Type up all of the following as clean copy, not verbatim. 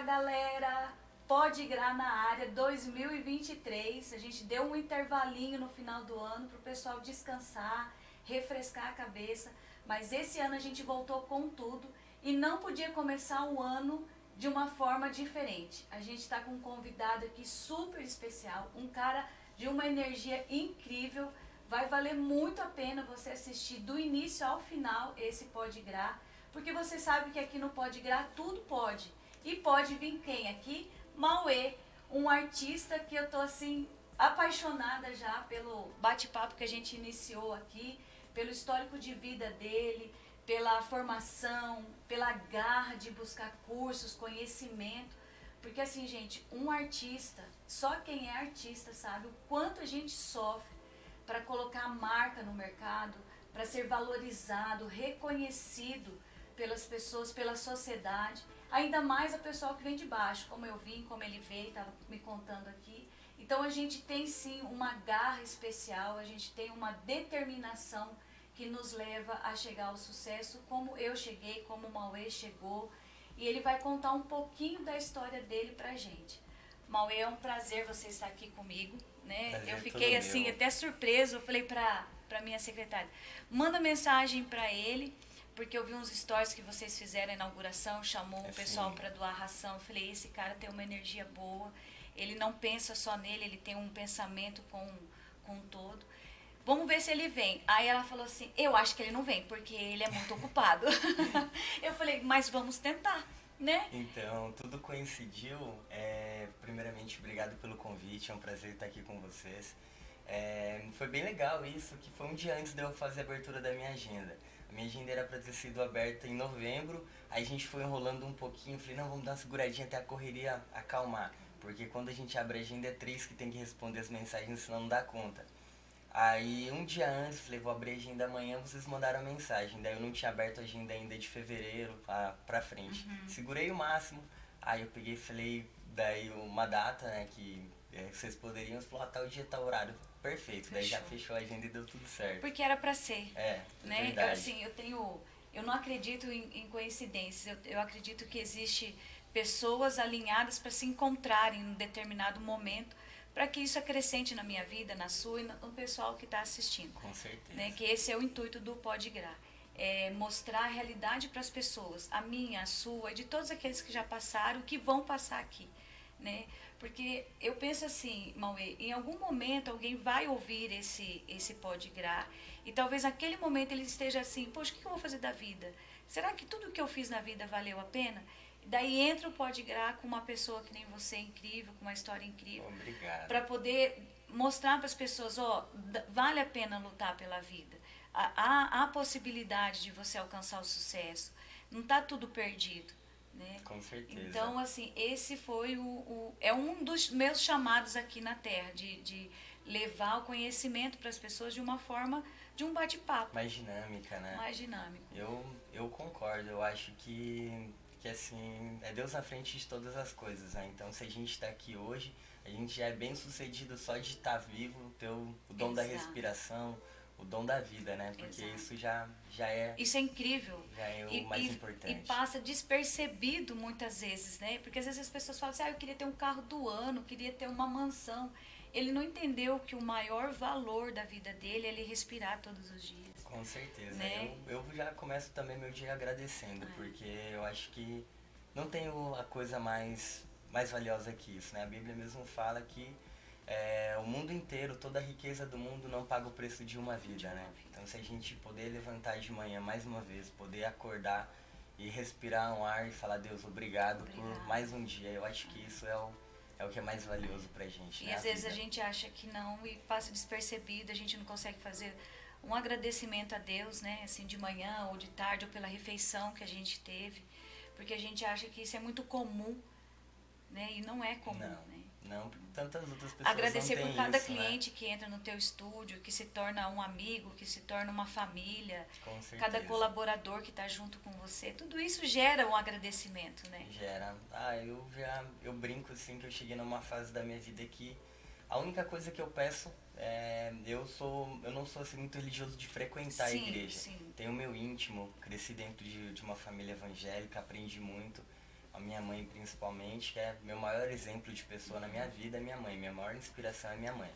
galera! Pode Grar na área 2023. A gente deu um intervalinho no final do ano para o pessoal descansar, refrescar a cabeça. Mas esse ano a gente voltou com tudo e não podia começar o ano de uma forma diferente. A gente está com um convidado aqui super especial, um cara de uma energia incrível. Vai valer muito a pena você assistir do início ao final esse Pode Grar, porque você sabe que aqui no Pode Grar tudo pode. E pode vir quem aqui? Mauê, um artista que eu tô assim apaixonada já pelo bate-papo que a gente iniciou aqui, pelo histórico de vida dele, pela formação, pela garra de buscar cursos, conhecimento. Porque assim, gente, um artista, só quem é artista sabe o quanto a gente sofre para colocar a marca no mercado, para ser valorizado, reconhecido pelas pessoas, pela sociedade, ainda mais a pessoa que vem de baixo, como eu vim, como ele veio, estava me contando aqui. Então a gente tem sim uma garra especial, a gente tem uma determinação que nos leva a chegar ao sucesso, como eu cheguei, como o Mauê chegou, e ele vai contar um pouquinho da história dele pra gente. Mauê, é um prazer você estar aqui comigo, né? Prazer Eu fiquei todo assim, meu. até surpreso, eu falei pra minha secretária, manda mensagem pra ele, porque eu vi uns stories que vocês fizeram a inauguração, chamou o pessoal para doar ração. Eu falei, esse cara tem uma energia boa, ele não pensa só nele, ele tem um pensamento com um todo. Vamos ver se ele vem. Aí ela falou assim, eu acho que ele não vem, porque ele é muito ocupado. Eu falei, mas vamos tentar, né? Então, tudo coincidiu. Primeiramente, obrigado pelo convite, é um prazer estar aqui com vocês. Foi bem legal isso, que foi um dia antes de eu fazer a abertura da minha agenda. A minha agenda era para ter sido aberta em novembro, aí a gente foi enrolando um pouquinho, falei, não, vamos dar uma seguradinha até a correria acalmar. Porque quando a gente abre a agenda é 3 que tem que responder as mensagens, senão não dá conta. Aí um dia antes, falei, vou abrir a agenda amanhã, vocês mandaram a mensagem. Daí eu não tinha aberto a agenda ainda de fevereiro pra frente. Segurei o máximo, aí eu peguei e falei, daí uma data, né, que vocês poderiam, você falou, tal dia, tal horário. Perfeito, daí já Fechou. fechou a agenda e deu tudo certo. Porque era para ser, É né? verdade. Assim, eu não acredito em coincidências. Eu acredito que existe pessoas alinhadas para se encontrarem em um determinado momento, para que isso acrescente na minha vida, na sua e no pessoal que está assistindo. Com certeza. Né? Que esse é o intuito do Pode Grar. É mostrar a realidade para as pessoas, a minha, a sua, e de todos aqueles que já passaram, que vão passar aqui. Né? Porque eu penso assim, Mauê, em algum momento alguém vai ouvir esse Pode Grar e talvez naquele momento ele esteja assim, poxa, o que eu vou fazer da vida? Será que tudo que eu fiz na vida valeu a pena? Daí entra o Pode Grar com uma pessoa que nem você, incrível, com uma história incrível, Obrigado. para poder mostrar para as pessoas, ó, vale a pena lutar pela vida. Há possibilidade de você alcançar o sucesso. Não está tudo perdido. Né? Com certeza. Então, assim, esse foi é um dos meus chamados aqui na Terra, de levar o conhecimento para as pessoas de uma forma, de um bate-papo. Mais dinâmica, né? Mais dinâmico. Eu concordo, eu acho que assim, é Deus na frente de todas as coisas, né? Então se a gente está aqui hoje, a gente já é bem sucedido só de estar vivo, ter o dom da Exato. respiração, o dom da vida, né? Porque Exato. isso já é, Isso é incrível. já é o mais importante. E passa despercebido muitas vezes, né? Porque às vezes as pessoas falam assim, eu queria ter um carro do ano, queria ter uma mansão. Ele não entendeu que o maior valor da vida dele é ele respirar todos os dias. Com certeza. Né? Eu já começo também meu dia agradecendo, porque eu acho que não tem a coisa mais valiosa que isso, né? A Bíblia mesmo fala que o mundo inteiro, toda a riqueza do mundo não paga o preço de uma vida, né? Então se a gente poder levantar de manhã mais uma vez, poder acordar e respirar um ar e falar, Deus, obrigado por mais um dia, eu acho que isso é o que é mais valioso pra gente. E né? às vezes a gente acha que não e passa despercebido, a gente não consegue fazer um agradecimento a Deus, né? Assim, de manhã ou de tarde ou pela refeição que a gente teve, porque a gente acha que isso é muito comum, né? E não é comum, né? Não, porque tantas outras pessoas Agradecer não têm por cada isso, cliente que entra no teu estúdio, que se torna um amigo, que se torna uma família, Com certeza. cada colaborador que está junto com você, tudo isso gera um agradecimento, né? Gera. Eu brinco assim que eu cheguei numa fase da minha vida que a única coisa que eu peço eu não sou assim muito religioso de frequentar a igreja. Sim. Tenho o meu íntimo, cresci dentro de uma família evangélica, aprendi muito. a minha mãe principalmente, que é meu maior exemplo de pessoa na minha vida, é minha mãe. Minha maior inspiração é minha mãe.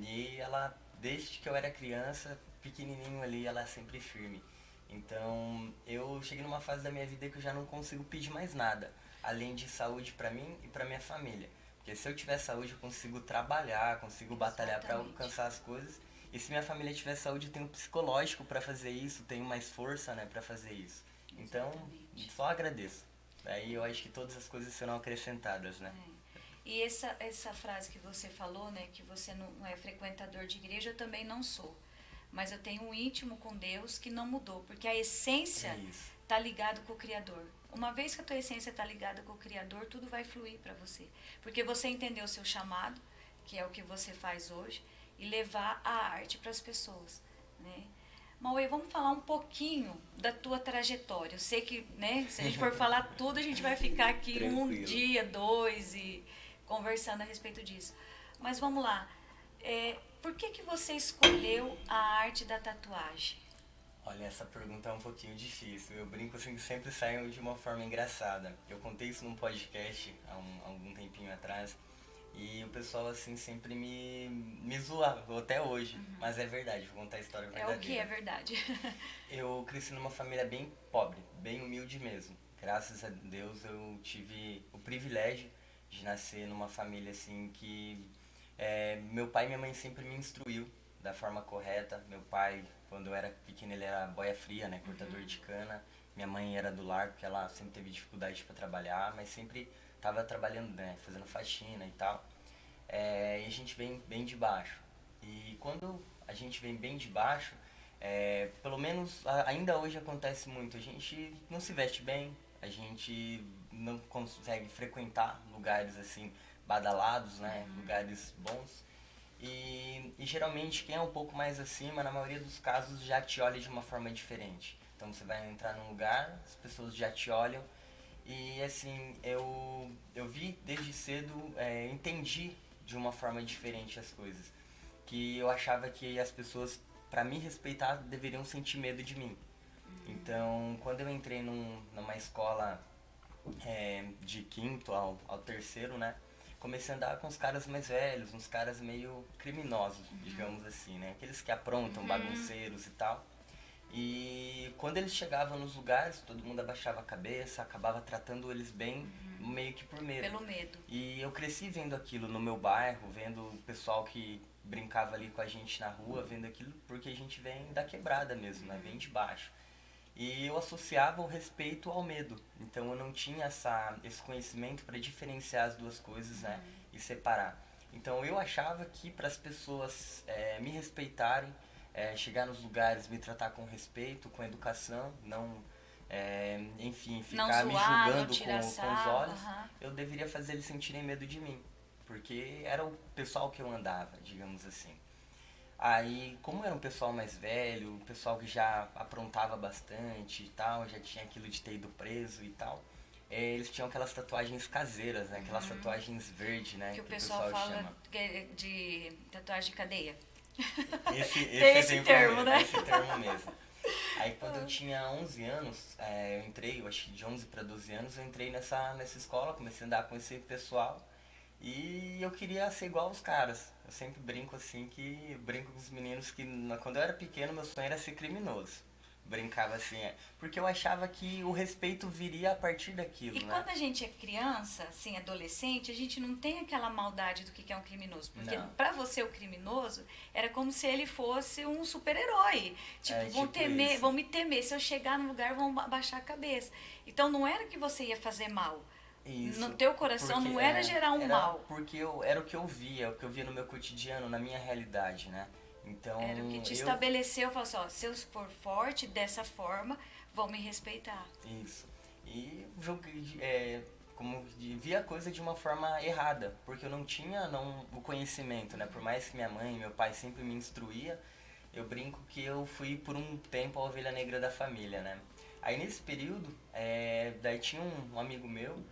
E ela, desde que eu era criança, pequenininho ali, ela é sempre firme. Então, eu cheguei numa fase da minha vida que eu já não consigo pedir mais nada, além de saúde pra mim e pra minha família. Porque se eu tiver saúde, eu consigo trabalhar, consigo batalhar pra Exatamente. alcançar as coisas. E se minha família tiver saúde, eu tenho psicológico pra fazer isso, tenho mais força, né, para fazer isso. Então, Exatamente. só agradeço. Daí eu acho que todas as coisas serão acrescentadas, né? E essa frase que você falou, né, que você não é frequentador de igreja, eu também não sou. Mas eu tenho um íntimo com Deus que não mudou, porque a essência É isso. está ligado com o Criador. Uma vez que a tua essência está ligada com o Criador, tudo vai fluir para você. Porque você entendeu o seu chamado, que é o que você faz hoje, e levar a arte para as pessoas, né? Mauê, vamos falar um pouquinho da tua trajetória. Eu sei que, né, se a gente for falar tudo, a gente vai ficar aqui um Tranquilo. dia, dois, e conversando a respeito disso. Mas vamos lá. Por que você escolheu a arte da tatuagem? Olha, essa pergunta é um pouquinho difícil. Eu brinco assim que sempre saem de uma forma engraçada. Eu contei isso num podcast há algum tempinho atrás. E o pessoal assim sempre me zoava, até hoje. Mas é verdade, vou contar a história É o que é verdadeira. verdade. Eu cresci numa família bem pobre, bem humilde mesmo. Graças a Deus eu tive o privilégio de nascer numa família assim que meu pai e minha mãe sempre me instruiu da forma correta. Meu pai, quando eu era pequeno, ele era boia fria, né, cortador de cana. Minha mãe era do lar porque ela sempre teve dificuldade para trabalhar, mas sempre estava trabalhando, né, fazendo faxina e tal. E a gente vem bem de baixo. E quando a gente vem bem de baixo, pelo menos ainda hoje acontece muito, a gente não se veste bem, a gente não consegue frequentar lugares assim badalados, né, lugares bons. E geralmente quem é um pouco mais acima, na maioria dos casos, já te olha de uma forma diferente. Então você vai entrar num lugar, as pessoas já te olham e assim, eu vi desde cedo, entendi de uma forma diferente as coisas. Que eu achava que as pessoas, para me respeitar, deveriam sentir medo de mim. Então, quando eu entrei numa escola de quinto ao terceiro, né? Comecei a andar com os caras mais velhos, uns caras meio criminosos, digamos assim, né? Aqueles que aprontam, bagunceiros e tal. E quando eles chegavam nos lugares, todo mundo abaixava a cabeça, acabava tratando eles bem, meio que por medo. Pelo medo. E eu cresci vendo aquilo no meu bairro, vendo o pessoal que brincava ali com a gente na rua, vendo aquilo porque a gente vem da quebrada mesmo, né? Vem de baixo. E eu associava o respeito ao medo. Então eu não tinha esse conhecimento para diferenciar as duas coisas, né? E separar. Então eu achava que para as pessoas me respeitarem, chegar nos lugares, me tratar com respeito, com educação, não, enfim, Não ficar me zoar, não julgando tirar com os sarro. olhos, eu deveria fazer eles sentirem medo de mim. Porque era o pessoal que eu andava, digamos assim. Aí, como era um pessoal mais velho, um pessoal que já aprontava bastante e tal, já tinha aquilo de ter ido preso e tal, eles tinham aquelas tatuagens caseiras, né? Aquelas tatuagens verdes, né? Que o pessoal fala chama. de tatuagem de cadeia. Esse esse termo, mesmo, né? esse termo mesmo. Aí quando eu tinha 11 anos, eu entrei, eu acho que de 11 para 12 anos, eu entrei nessa escola, comecei a andar com esse pessoal e eu queria ser igual aos caras. Eu sempre brinco assim que brinco com os meninos que quando eu era pequeno meu sonho era ser criminoso. Brincava assim, porque eu achava que o respeito viria a partir daquilo, E né? quando a gente é criança, assim, adolescente, a gente não tem aquela maldade do que é um criminoso. Porque Não. pra você o criminoso era como se ele fosse um super-herói. Tipo, vão Tipo temer, isso. vão me temer. Se eu chegar no lugar, vão abaixar a cabeça. Então não era que você ia fazer mal. Isso. No teu coração Porque não era gerar um mal. Porque era o que eu via, o que eu via no meu cotidiano, na minha realidade, né? Então, Era o que te eu estabeleceu. Falou assim, ó, se eu for forte dessa forma, vão me respeitar. isso. E como via a coisa de uma forma errada, porque eu não tinha o conhecimento, né? Por mais que minha mãe e meu pai sempre me instruía, eu brinco que eu fui por um tempo a ovelha negra da família, né? Aí nesse período, daí tinha um amigo meu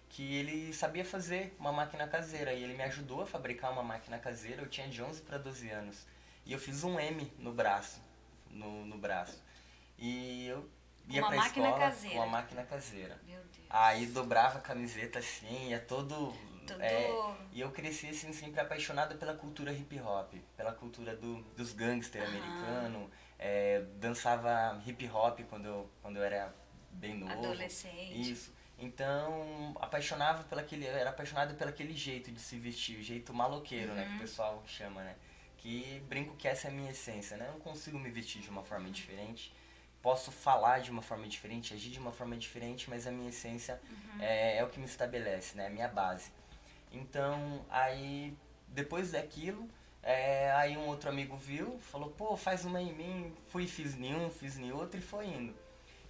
que ele sabia fazer uma máquina caseira e ele me ajudou a fabricar uma máquina caseira. Eu tinha de 11 para 12 anos e eu fiz um M no braço, no braço. E eu ia Uma pra máquina escola caseira. com a máquina caseira. Meu Deus. Aí dobrava a camiseta assim, ia todo. Tudo... E eu cresci assim, sempre apaixonado pela cultura hip hop, pela cultura dos gangster americano. Dançava hip hop quando eu era bem novo. Adolescente. Isso. Então, era apaixonado pelo aquele jeito de se vestir, o jeito maloqueiro, né, que o pessoal chama, né? Que brinco que essa é a minha essência, né? Eu não consigo me vestir de uma forma diferente. Posso falar de uma forma diferente, agir de uma forma diferente, mas a minha essência é o que me estabelece, né? É a minha base. Então, aí, depois daquilo, aí um outro amigo viu, falou, pô, faz uma em mim. Fui, fiz nenhum, fiz nem outro e foi indo.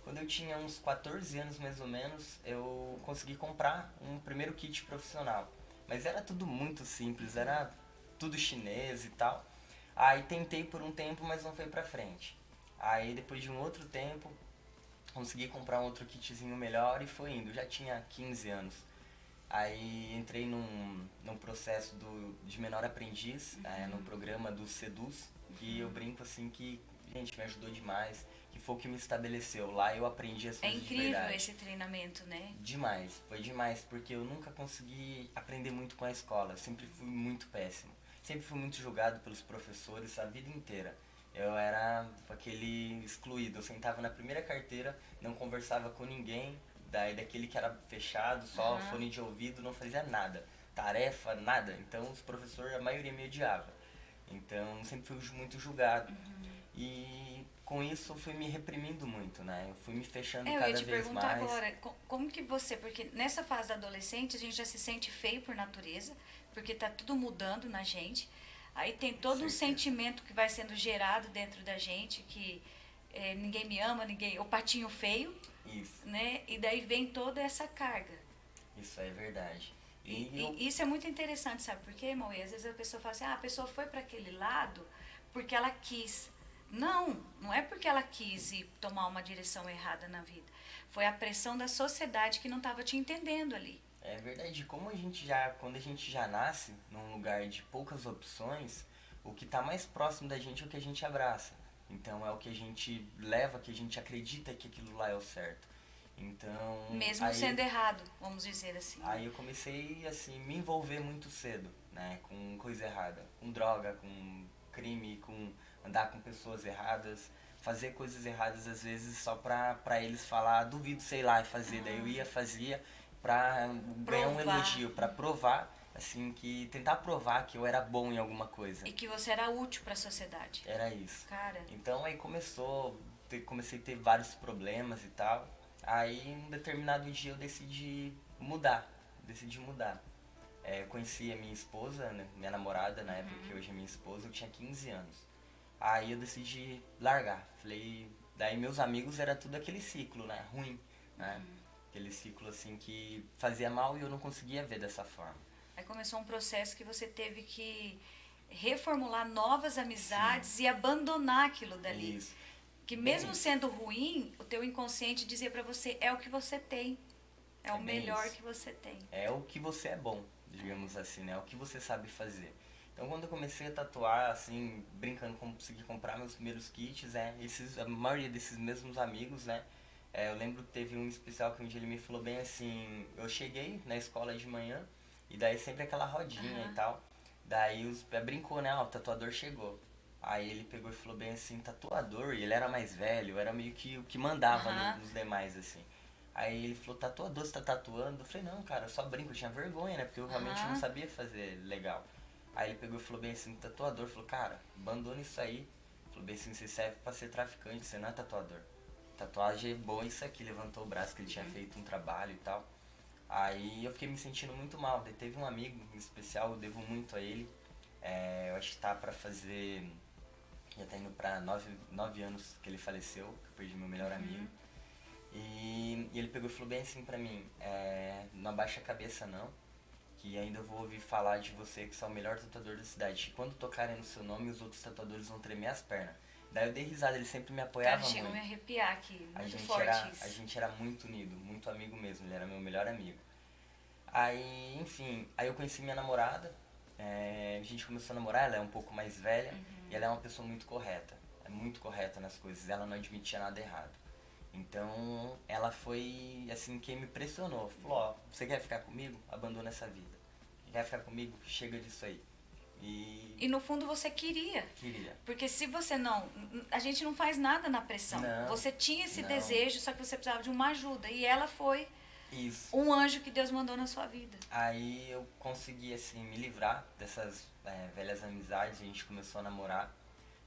Quando eu tinha uns 14 anos mais ou menos, eu consegui comprar um primeiro kit profissional. Mas era tudo muito simples, era tudo chinês e tal. Aí tentei por um tempo, mas não foi pra frente. Aí depois de um outro tempo, consegui comprar um outro kitzinho melhor e foi indo. Já tinha 15 anos. Aí entrei num processo de menor aprendiz, num programa do Seduz, que eu brinco assim que, gente, me ajudou demais, que foi o que me estabeleceu. Lá eu aprendi as É coisas de incrível verdade. esse treinamento, né? Demais, foi demais, porque eu nunca consegui aprender muito com a escola, eu sempre fui muito péssimo. Sempre fui muito julgado pelos professores a vida inteira. Eu era aquele excluído, eu sentava na primeira carteira, não conversava com ninguém, daquele que era fechado, só fone de ouvido, não fazia nada. Tarefa, nada. Então os professores, a maioria me odiava. Então sempre fui muito julgado. E com isso eu fui me reprimindo muito, né? Eu fui me fechando Eu ia cada te vez perguntar mais. agora, como que você, porque nessa fase da adolescente a gente já se sente feio por natureza, porque tá tudo mudando na gente. Aí tem todo um Certeza. sentimento que vai sendo gerado dentro da gente, que ninguém me ama, o patinho feio, Isso, né? E daí vem toda essa carga. isso é verdade. E isso é muito interessante, sabe por quê, Mauê? Às vezes a pessoa fala assim, a pessoa foi para aquele lado porque ela quis. Não, não é porque ela quis ir tomar uma direção errada na vida. Foi a pressão da sociedade que não estava te entendendo ali. É verdade, quando a gente já nasce num lugar de poucas opções, o que está mais próximo da gente é o que a gente abraça. Então é o que a gente leva, que a gente acredita que aquilo lá é o certo. Então, Mesmo sendo errado, vamos dizer assim. aí eu comecei assim me envolver muito cedo, né, com coisa errada, com droga, com crime, com andar com pessoas erradas, fazer coisas erradas às vezes só pra eles falar, duvido, sei lá, e fazer. Daí eu ia, fazia pra ganhar um Provar. elogio, pra provar, assim, que tentar provar que eu era bom em alguma coisa. E que você era útil para a sociedade. Era isso. Cara, Então aí comecei a ter vários problemas e tal. Aí um determinado dia eu decidi mudar. Eu conheci a minha esposa, né, minha namorada na época, que hoje é minha esposa, eu tinha 15 anos. Aí eu decidi largar. Falei, daí meus amigos era tudo aquele ciclo, né, ruim, né? Aquele ciclo assim que fazia mal e eu não conseguia ver dessa forma. aí começou um processo que você teve que reformular novas amizades e abandonar aquilo dali. Isso. Que Bem mesmo isso. sendo ruim, o teu inconsciente dizia pra você, é o que você tem. É o bem melhor isso. que você tem. É o que você é bom, digamos assim, né? É o que você sabe fazer. Então quando eu comecei a tatuar, assim, brincando como consegui comprar meus primeiros kits, a maioria desses mesmos amigos, né? Eu lembro que teve um especial que um dia ele me falou bem assim, eu cheguei na escola de manhã, e daí sempre aquela rodinha e tal. Daí brincou, né? O tatuador chegou. Aí ele pegou e falou bem assim, tatuador, e ele era mais velho, eu era meio que o que mandava nos demais, assim. Aí ele falou, tatuador, você tá tatuando? Eu falei, não, cara, eu só brinco, eu tinha vergonha, né? Porque eu realmente não sabia fazer legal. Aí ele pegou e falou bem assim, tatuador, falou, cara, abandona isso aí. Falou bem assim, você serve pra ser traficante, você não é tatuador. Tatuagem é boa isso aqui, levantou o braço que ele tinha feito um trabalho e tal. Aí eu fiquei me sentindo muito mal. Daí teve um amigo em especial, eu devo muito a ele. Eu acho que tá pra fazer. Já tá indo pra 9 anos que ele faleceu, que eu perdi meu melhor amigo. E ele pegou e falou bem assim pra mim, não abaixa a cabeça não, que ainda vou ouvir falar de você que você é o melhor tatuador da cidade. Que quando tocarem no seu nome, os outros tatuadores vão tremer as pernas. Daí eu dei risada, ele sempre me apoiava Cara, chegou a muito. me arrepiar aqui, A muito gente, forte era, isso. a gente era muito unido, muito amigo mesmo, ele era meu melhor amigo. Aí, enfim, aí eu conheci minha namorada, a gente começou a namorar, ela é um pouco mais velha e ela é uma pessoa muito correta. É muito correta nas coisas, ela não admitia nada errado. Então, ela foi, assim, quem me pressionou. Falou, ó, você quer ficar comigo? Abandona essa vida. Quer ficar comigo? Chega disso aí. E no fundo você queria. Queria. Porque se você não... A gente não faz nada na pressão. Não, Você tinha esse não. desejo, só que você precisava de uma ajuda. E ela foi Isso. um anjo que Deus mandou na sua vida. Aí eu consegui, assim, me livrar dessas velhas amizades. A gente começou a namorar.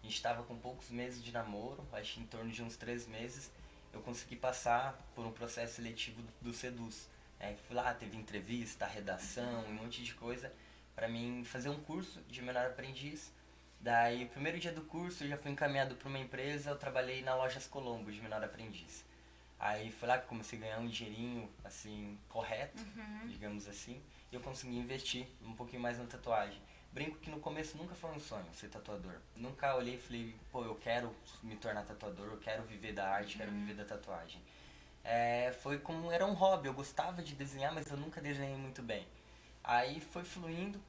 A gente estava com poucos meses de namoro, acho que em torno de uns 3 meses. Eu consegui passar por um processo seletivo do Seduz. Fui lá, teve entrevista, redação, um monte de coisa para mim fazer um curso de menor aprendiz. Daí, o primeiro dia do curso, eu já fui encaminhado para uma empresa, eu trabalhei na Lojas Colombo de menor aprendiz. Aí foi lá que eu comecei a ganhar um dinheirinho, assim, correto, digamos assim, e eu consegui investir um pouquinho mais na tatuagem. Brinco que no começo nunca foi um sonho ser tatuador. Nunca olhei e falei, pô, eu quero me tornar tatuador, eu quero viver da arte, quero viver da tatuagem. Foi como, era um hobby, eu gostava de desenhar, mas eu nunca desenhei muito bem. Aí foi fluindo,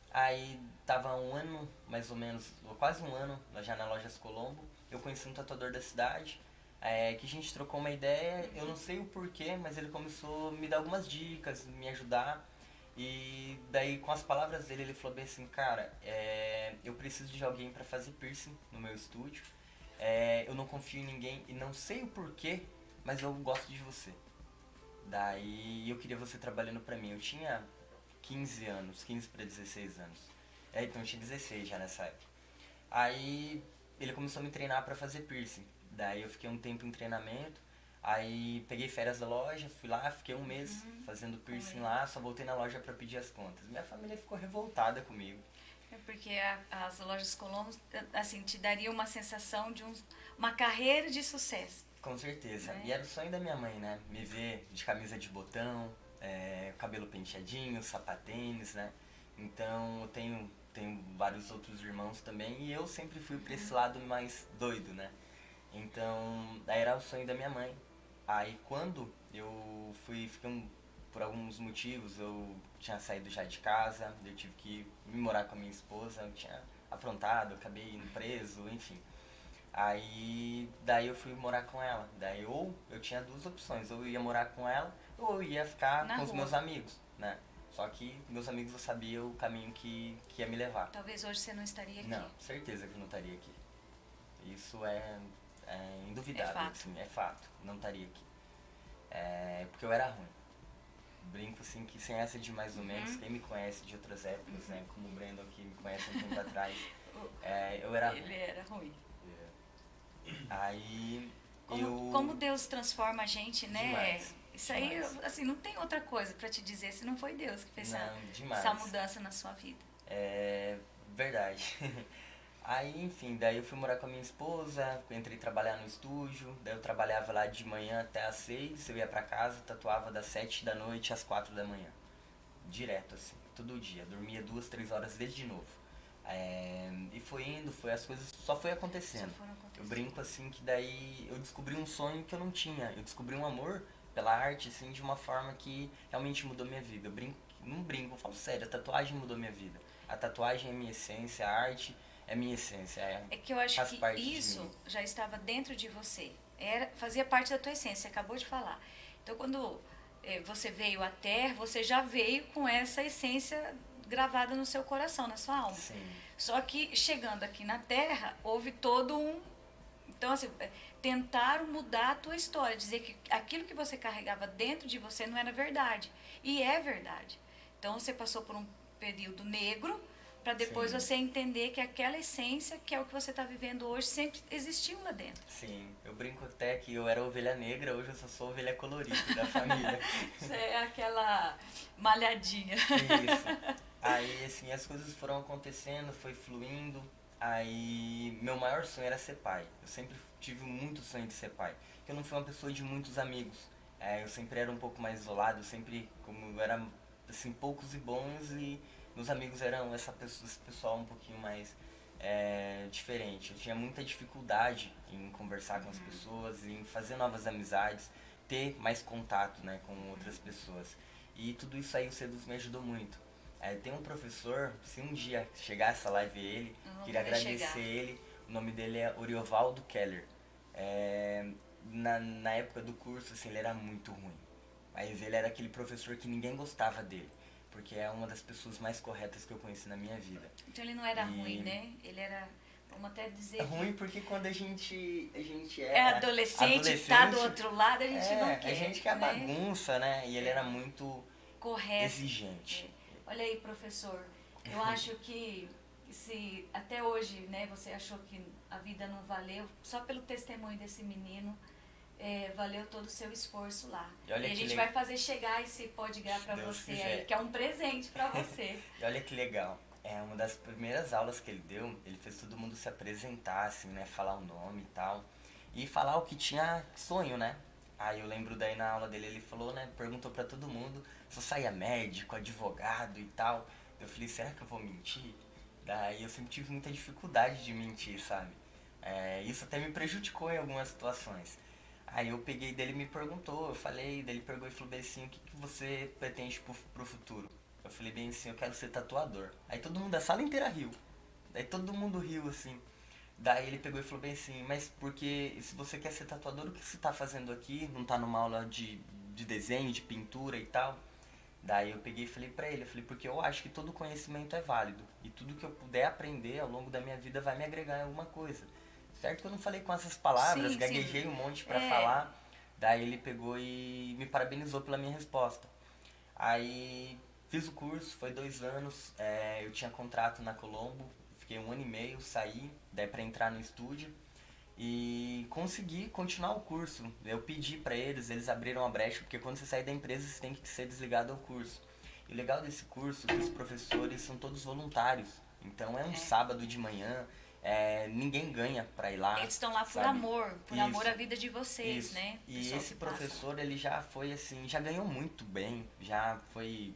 aí tava um ano, mais ou menos, quase um ano, já na Lojas Colombo. Eu conheci um tatuador da cidade, que a gente trocou uma ideia, eu não sei o porquê, mas ele começou a me dar algumas dicas, me ajudar. E daí com as palavras dele, ele falou bem assim, cara, eu preciso de alguém pra fazer piercing no meu estúdio. Eu não confio em ninguém e não sei o porquê, mas eu gosto de você. Daí eu queria você trabalhando pra mim. Eu tinha 15 anos, 15 para 16 anos. Então eu tinha 16 já nessa época. Aí ele começou a me treinar pra fazer piercing. Daí eu fiquei um tempo em treinamento. Aí peguei férias da loja, fui lá, fiquei um mês fazendo piercing lá, só voltei na loja pra pedir as contas. Minha família ficou revoltada comigo. Porque as lojas Colombo, assim, te daria uma sensação de uma carreira de sucesso. Com certeza. E era o sonho da minha mãe, né? Me ver de camisa de botão, cabelo penteadinho, sapatênis, né? Então eu tenho vários outros irmãos também e eu sempre fui pra esse lado mais doido, né? Então, aí era o sonho da minha mãe. Aí quando eu por alguns motivos, eu tinha saído já de casa, eu tive que ir morar com a minha esposa, eu tinha aprontado, eu acabei indo preso, enfim. Aí, daí eu fui morar com ela. Daí ou eu tinha duas opções, ou eu ia morar com ela, ou eu ia ficar Na com os rua. meus amigos, né? Só que meus amigos eu sabia o caminho que ia me levar. Talvez hoje você não estaria aqui. Não, certeza que eu não estaria aqui. Isso é induvidável, É fato. assim, é fato. Não estaria aqui. Porque eu era ruim. Brinco assim que sem essa de mais ou menos, quem me conhece de outras épocas, né? Como o Brandon que me conhece um tempo atrás, eu era ruim. Ele era ruim. Aí Como Deus transforma a gente, né? Demais, Isso aí, demais. assim, não tem outra coisa pra te dizer se não foi Deus que fez demais. essa mudança na sua vida. É verdade. Aí, enfim, daí eu fui morar com a minha esposa, entrei trabalhar no estúdio, daí eu trabalhava lá de manhã até às 6, eu ia pra casa, tatuava das 7 da noite às 4 da manhã. Direto, assim, todo dia. Dormia 2, 3 horas desde novo. E foi indo, as coisas só foi acontecendo. Eu brinco assim que daí eu descobri um sonho que eu não tinha. Eu descobri um amor pela arte, assim, de uma forma que realmente mudou minha vida. Não brinco, eu falo sério, a tatuagem mudou minha vida. A tatuagem é minha essência, a arte é minha essência. É que eu acho faz que parte de isso mim. já estava dentro de você. Fazia parte da tua essência, você acabou de falar. Então, quando você veio à Terra, você já veio com essa essência gravada no seu coração, na sua alma. Sim. Só que chegando aqui na Terra, houve todo um... Então, assim, tentaram mudar a tua história, dizer que aquilo que você carregava dentro de você não era verdade. E é verdade. Então, você passou por um período negro, para depois Sim. você entender que aquela essência, que é o que você está vivendo hoje, sempre existiu lá dentro. Sim, eu brinco até que eu era ovelha negra, hoje eu só sou ovelha colorida da família. Isso é aquela malhadinha. Isso. Aí, assim, as coisas foram acontecendo, foi fluindo. Aí, meu maior sonho era ser pai. Eu sempre tive muito sonho de ser pai. Porque eu não fui uma pessoa de muitos amigos. Eu sempre era um pouco mais isolado, eu sempre, como eu era, assim, poucos e bons, e meus amigos eram esse pessoal um pouquinho mais diferente. Eu tinha muita dificuldade em conversar com as pessoas, em fazer novas amizades, ter mais contato, né, com outras pessoas. E tudo isso aí o Seduz me ajudou muito. Tem um professor, se um dia chegar essa live ele, queria agradecer ele, o nome dele é Oriovaldo Keller. na época do curso, assim, ele era muito ruim. Mas ele era aquele professor que ninguém gostava dele. Porque é uma das pessoas mais corretas que eu conheci na minha vida. Então ele não era ruim, né? Ele era, vamos até dizer É ruim porque quando a gente é adolescente, tá do outro lado, a gente não quer. A gente quer né? bagunça, né? E ele era muito correto. exigente. Olha aí, professor, eu acho que se até hoje, né, você achou que a vida não valeu, só pelo testemunho desse menino, valeu todo o seu esforço lá. E a gente vai fazer chegar esse Podgar pra você aí, que é um presente pra você. E olha que legal. Uma das primeiras aulas que ele deu, ele fez todo mundo se apresentar, assim, né? Falar o nome e tal. E falar o que tinha sonho, né? Aí eu lembro daí na aula dele, ele falou, né? Perguntou pra todo mundo se eu saía médico, advogado e tal. Eu falei, será que eu vou mentir? Daí eu sempre tive muita dificuldade de mentir, sabe? Isso até me prejudicou em algumas situações. Aí eu peguei dele e me perguntou, eu falei, daí ele pegou e falou bem assim, o que você pretende pro futuro? Eu falei bem assim, eu quero ser tatuador. Aí todo mundo, a sala inteira riu. Daí todo mundo riu assim. Daí ele pegou e falou bem assim, mas porque se você quer ser tatuador, o que você tá fazendo aqui? Não tá numa aula de desenho, de pintura e tal? Daí eu peguei e falei pra ele, eu falei, porque eu acho que todo conhecimento é válido. E tudo que eu puder aprender ao longo da minha vida vai me agregar em alguma coisa. Certo que eu não falei com essas palavras, gaguejei um monte pra falar. Daí ele pegou e me parabenizou pela minha resposta. Aí fiz o curso, foi 2 anos, eu tinha contrato na Colombo, fiquei 1 ano e meio, saí, daí pra entrar no estúdio. E consegui continuar o curso. Eu pedi pra eles abriram a brecha, porque quando você sai da empresa você tem que ser desligado ao curso. E o legal desse curso é que os professores são todos voluntários. Então é um sábado de manhã, ninguém ganha pra ir lá. Eles estão lá por amor à vida de vocês, né? E esse professor, ele já foi assim, já ganhou muito bem, já foi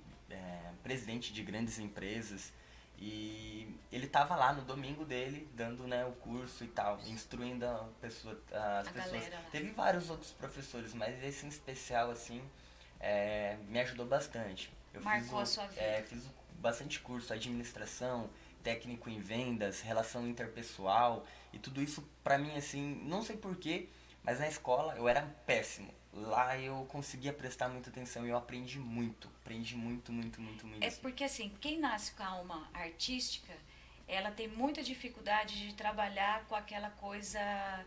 presidente de grandes empresas. E ele tava lá no domingo dele, dando, né, o curso e tal, instruindo as pessoas. Teve vários outros professores, mas esse em especial, assim, me ajudou bastante. Marcou a sua vida. Fiz bastante curso, administração, técnico em vendas, relação interpessoal, e tudo isso pra mim, assim, não sei porquê, mas na escola eu era péssimo. Lá eu conseguia prestar muita atenção e eu aprendi muito mesmo. É porque assim, quem nasce com a alma artística, ela tem muita dificuldade de trabalhar com aquela coisa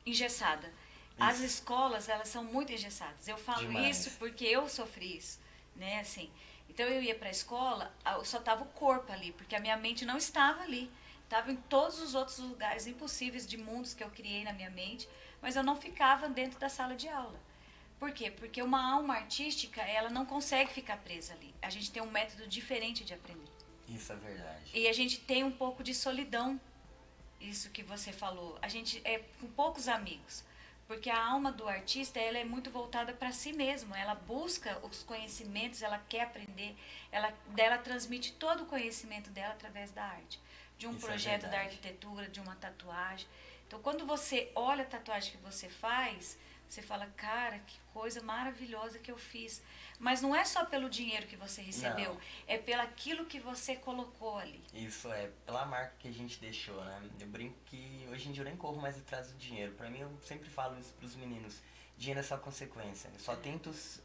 engessada. Isso. As escolas, elas são muito engessadas. Eu falo Demais. isso porque eu sofri isso, né, assim. Então eu ia para a escola, só tava o corpo ali, porque a minha mente não estava ali. Estava em todos os outros lugares impossíveis de mundos que eu criei na minha mente, mas eu não ficava dentro da sala de aula. Por quê? Porque uma alma artística, ela não consegue ficar presa ali. A gente tem um método diferente de aprender. Isso é verdade. E a gente tem um pouco de solidão, isso que você falou. A gente é com poucos amigos. Porque a alma do artista, ela é muito voltada para si mesma. Ela busca os conhecimentos, ela quer aprender. Ela transmite todo o conhecimento dela através da arte. De um projeto da arquitetura, de uma tatuagem. Então, quando você olha a tatuagem que você faz, você fala, cara, que coisa maravilhosa que eu fiz. Mas não é só pelo dinheiro que você recebeu, é pelo aquilo que você colocou ali. Isso pela marca que a gente deixou, né? Eu brinco que hoje em dia eu nem corro mais atrás do dinheiro. Pra mim, eu sempre falo isso pros meninos. Dinheiro é só consequência.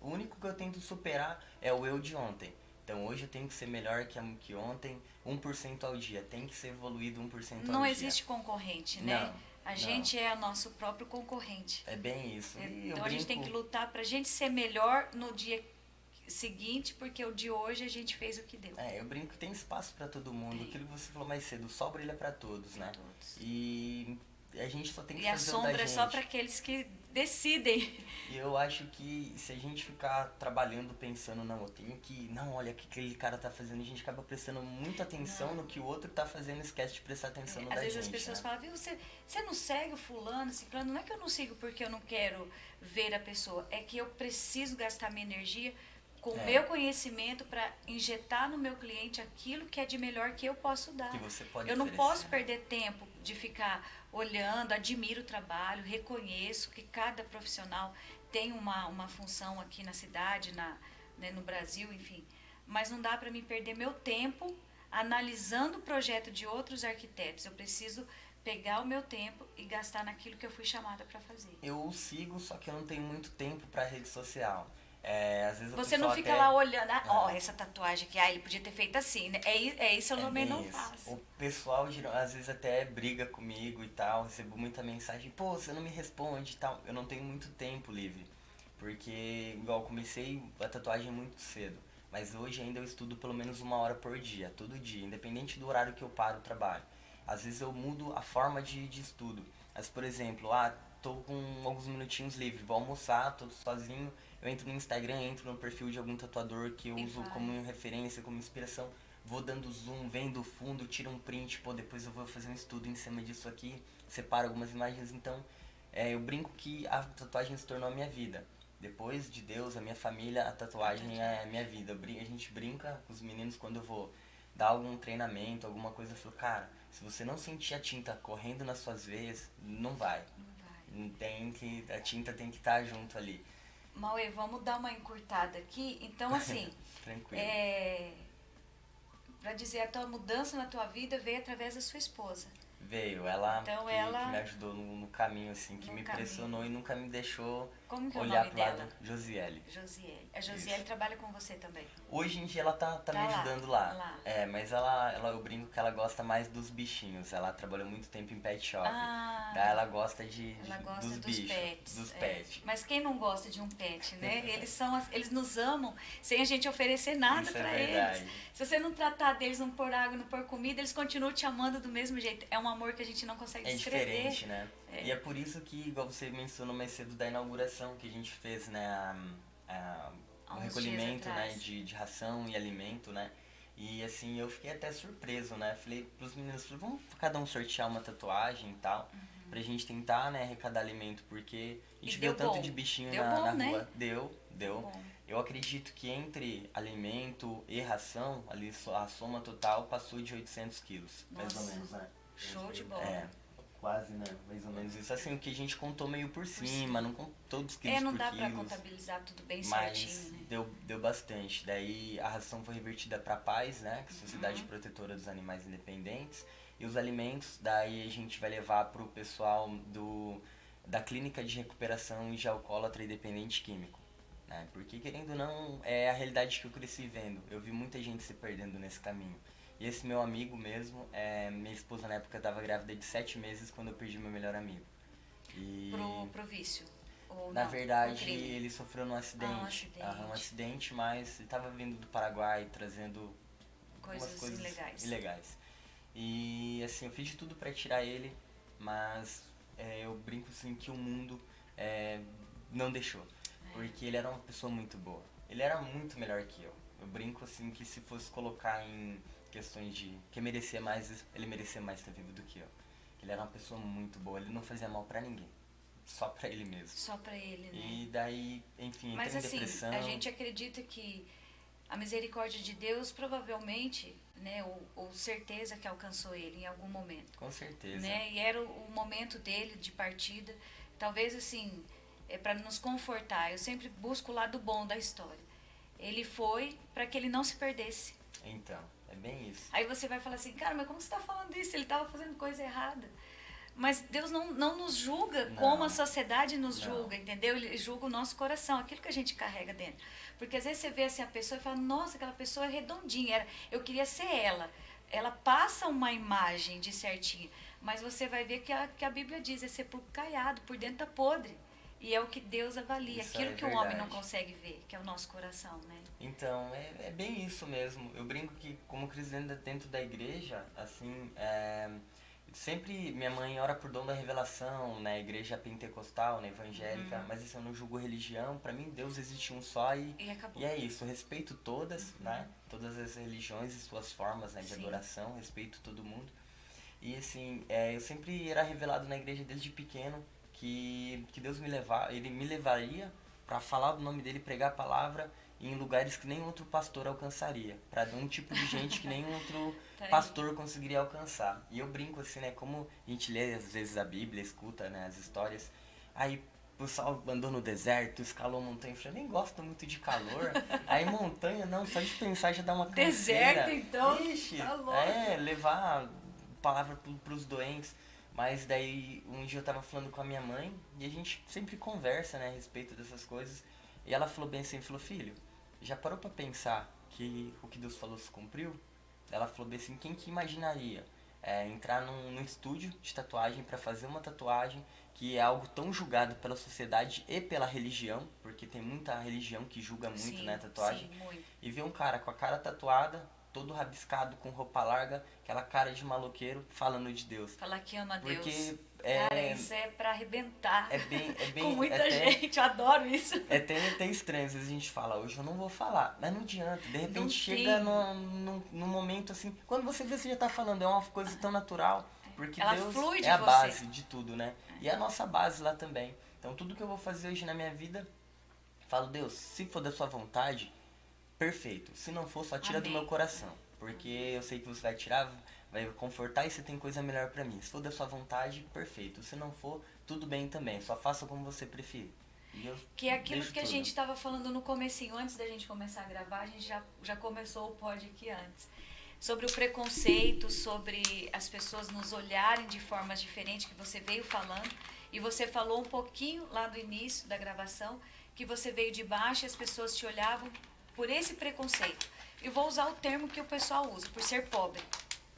O único que eu tento superar é o eu de ontem. Então hoje eu tenho que ser melhor que ontem, 1% ao dia. Tem que ser evoluído 1% ao dia. Não existe concorrente, né? A gente é o nosso próprio concorrente. É bem isso. Então a gente tem que lutar pra gente ser melhor no dia seguinte, porque o de hoje a gente fez o que deu. Eu brinco que tem espaço pra todo mundo. Aquilo que você falou mais cedo, o sol brilha pra todos, né? Todos. E a gente só tem que fazer o da gente. E a sombra é só pra aqueles que decidem. E eu acho que se a gente ficar trabalhando, pensando, não, eu tenho que... Não, olha o que aquele cara tá fazendo. A gente acaba prestando muita atenção no que o outro tá fazendo e esquece de prestar atenção no da gente. Às vezes as pessoas falam, viu, você não segue o fulano, ciclano? Não é que eu não sigo porque eu não quero ver a pessoa. É que eu preciso gastar minha energia com o meu conhecimento para injetar no meu cliente aquilo que é de melhor que eu posso dar. Que você pode eu não posso perder tempo de ficar olhando, admiro o trabalho, reconheço que cada profissional tem uma função aqui na cidade, né, no Brasil, enfim. Mas não dá para mim perder meu tempo analisando o projeto de outros arquitetos. Eu preciso pegar o meu tempo e gastar naquilo que eu fui chamada para fazer. Eu sigo, só que eu não tenho muito tempo pra rede social. Às vezes o Você não pessoal fica até... lá olhando, essa tatuagem aqui, ele podia ter feito assim, né? É isso eu É também não bem isso. faço. O pessoal às vezes até briga comigo e tal, recebo muita mensagem, pô, você não me responde e tal. Eu não tenho muito tempo livre, porque igual eu comecei a tatuagem muito cedo, mas hoje ainda eu estudo pelo menos 1 hora por dia, todo dia, independente do horário que eu paro o trabalho. Às vezes eu mudo a forma de estudo. Mas, por exemplo, tô com alguns minutinhos livres, vou almoçar, tô sozinho, eu entro no Instagram, entro no perfil de algum tatuador que eu uso como referência, como inspiração, vou dando zoom, vendo o fundo, tiro um print, pô, depois eu vou fazer um estudo em cima disso aqui, separo algumas imagens, então eu brinco que a tatuagem se tornou a minha vida. Depois de Deus, a minha família, a tatuagem é a minha vida. A gente brinca com os meninos quando eu vou dar algum treinamento, alguma coisa, eu falo, cara, se você não sentir a tinta correndo nas suas veias, não vai. A tinta tem que estar junto ali. Mauê, vamos dar uma encurtada aqui. Então, assim, Tranquilo. Pra dizer, a tua mudança na tua vida veio através da sua esposa. Veio, ela, então, que me ajudou no caminho, assim, que me impressionou e nunca me deixou olhar pro lado. Josiele. A Josiele trabalha com você também. Hoje em dia ela tá me ajudando lá. Mas eu brinco que ela gosta mais dos bichinhos. Ela trabalhou muito tempo em pet shop. Daí ela gosta dos bichos, pets. Dos pets. Mas quem não gosta de um pet, né? Eles nos amam sem a gente oferecer nada pra eles. Se você não tratar deles, não pôr água, não pôr comida, eles continuam te amando do mesmo jeito. É um amor que a gente não consegue descrever. É diferente, né? E é por isso que, igual você mencionou mais cedo da inauguração que a gente fez, né? O recolhimento, né? De ração e alimento, né? E assim, eu fiquei até surpreso, né? Falei pros meninos, vamos cada um sortear uma tatuagem e tal, pra gente tentar, né, arrecadar alimento, porque a gente viu tanto de bichinho na rua. Deu. Eu acredito que entre alimento e ração, ali a soma total passou de 800 quilos, mais ou menos, né? Show de bola. Quase, né? Mais ou menos isso. Assim, o que a gente contou meio por cima, não contou todos os quilos por quilos. Não dá pra contabilizar tudo bem certinho, né? Deu bastante. Daí a ração foi revertida pra Paz, né? Que é a Sociedade Protetora dos Animais Independentes. E os alimentos, daí a gente vai levar pro pessoal da Clínica de Recuperação de Alcoólatra e Dependente Químico. Né? Porque, querendo ou não, é a realidade que eu cresci vendo. Eu vi muita gente se perdendo nesse caminho. E esse meu amigo mesmo, minha esposa na época estava grávida de 7 meses quando eu perdi meu melhor amigo. E pro vício? Ou na não, verdade, ele sofreu num acidente. Um acidente, mas ele estava vindo do Paraguai trazendo coisas ilegais. E assim, eu fiz de tudo para tirar ele, mas eu brinco assim que o mundo não deixou. Porque ele era uma pessoa muito boa. Ele era muito melhor que eu. Eu brinco assim que se fosse colocar em questões de quem merecia mais, ele merecia mais ter vivo do que eu. Ele era uma pessoa muito boa, ele não fazia mal pra ninguém. Só pra ele mesmo. Só pra ele, né? E daí, enfim, entrei em depressão. Mas assim, a gente acredita que a misericórdia de Deus provavelmente, né, ou certeza que alcançou ele em algum momento. Com certeza. Né? E era o momento dele de partida. Talvez assim, pra nos confortar, eu sempre busco o lado bom da história. Ele foi para que ele não se perdesse. Então, é bem isso. Aí você vai falar assim, cara, mas como você está falando isso? Ele estava fazendo coisa errada. Mas Deus não nos julga como a sociedade nos julga, entendeu? Ele julga o nosso coração, aquilo que a gente carrega dentro. Porque às vezes você vê assim a pessoa e fala, nossa, aquela pessoa é redondinha, eu queria ser ela. Ela passa uma imagem de certinho, mas você vai ver que a Bíblia diz, é sepulcro caiado, por dentro tá podre. E é o que Deus avalia, Isso aquilo que o homem não consegue ver, que é o nosso coração, né? Então, é bem isso mesmo. Eu brinco que como cristã dentro da igreja, assim, sempre minha mãe ora por dom da revelação, na igreja pentecostal, na evangélica, mas isso eu não julgo religião. Pra mim, Deus existe um só e é isso. Eu respeito todas, né? Todas as religiões e suas formas, né, de adoração, respeito todo mundo. E assim, eu sempre era revelado na igreja desde pequeno que Deus ele me levaria para falar do nome dele, pregar a palavra em lugares que nem outro pastor alcançaria, para um tipo de gente que nem outro pastor conseguiria alcançar. E eu brinco assim, né, como a gente lê às vezes a Bíblia, escuta, né, as histórias, aí o pessoal andou no deserto, escalou montanha, eu falei, nem gosto muito de calor, aí montanha, não, só de pensar já dá uma canseira. Deserto então, Ixi, tá louco. levar palavra pros doentes. Mas daí um dia eu tava falando com a minha mãe e a gente sempre conversa, né, a respeito dessas coisas. E ela falou bem assim, falou, filho, já parou pra pensar que o que Deus falou se cumpriu? Ela falou bem assim, quem que imaginaria entrar num estúdio de tatuagem pra fazer uma tatuagem que é algo tão julgado pela sociedade e pela religião, porque tem muita religião que julga muito, Sim, né, a tatuagem. sim, muito. E ver um cara com a cara tatuada, todo rabiscado, com roupa larga, aquela cara de maloqueiro, falando de Deus. Falar que ama Deus. Porque Cara, isso é pra arrebentar. é bem Com muita até, gente, eu adoro isso. até estranho, às vezes a gente fala, hoje eu não vou falar, mas não adianta, de Não repente chega tem. num momento assim, quando você vê, você já tá falando, é uma coisa tão natural, porque Ela Deus flui de é a você. base de tudo, né? E é a nossa base lá também. Então tudo que eu vou fazer hoje na minha vida, falo, Deus, se for da sua vontade, perfeito. Se não for, só tira do Amém. meu coração. Porque eu sei que você vai tirar, vai confortar e você tem coisa melhor pra mim. Se for da sua vontade, perfeito. Se não for, tudo bem também. Só faça como você preferir. E eu Que é aquilo deixo que a tudo. gente estava falando no comecinho, antes da gente começar a gravar, a gente já começou o pod aqui antes. Sobre o preconceito, sobre as pessoas nos olharem de formas diferentes, que você veio falando. E você falou um pouquinho lá do início da gravação, que você veio de baixo e as pessoas te olhavam por esse preconceito. Eu vou usar o termo que o pessoal usa, por ser pobre.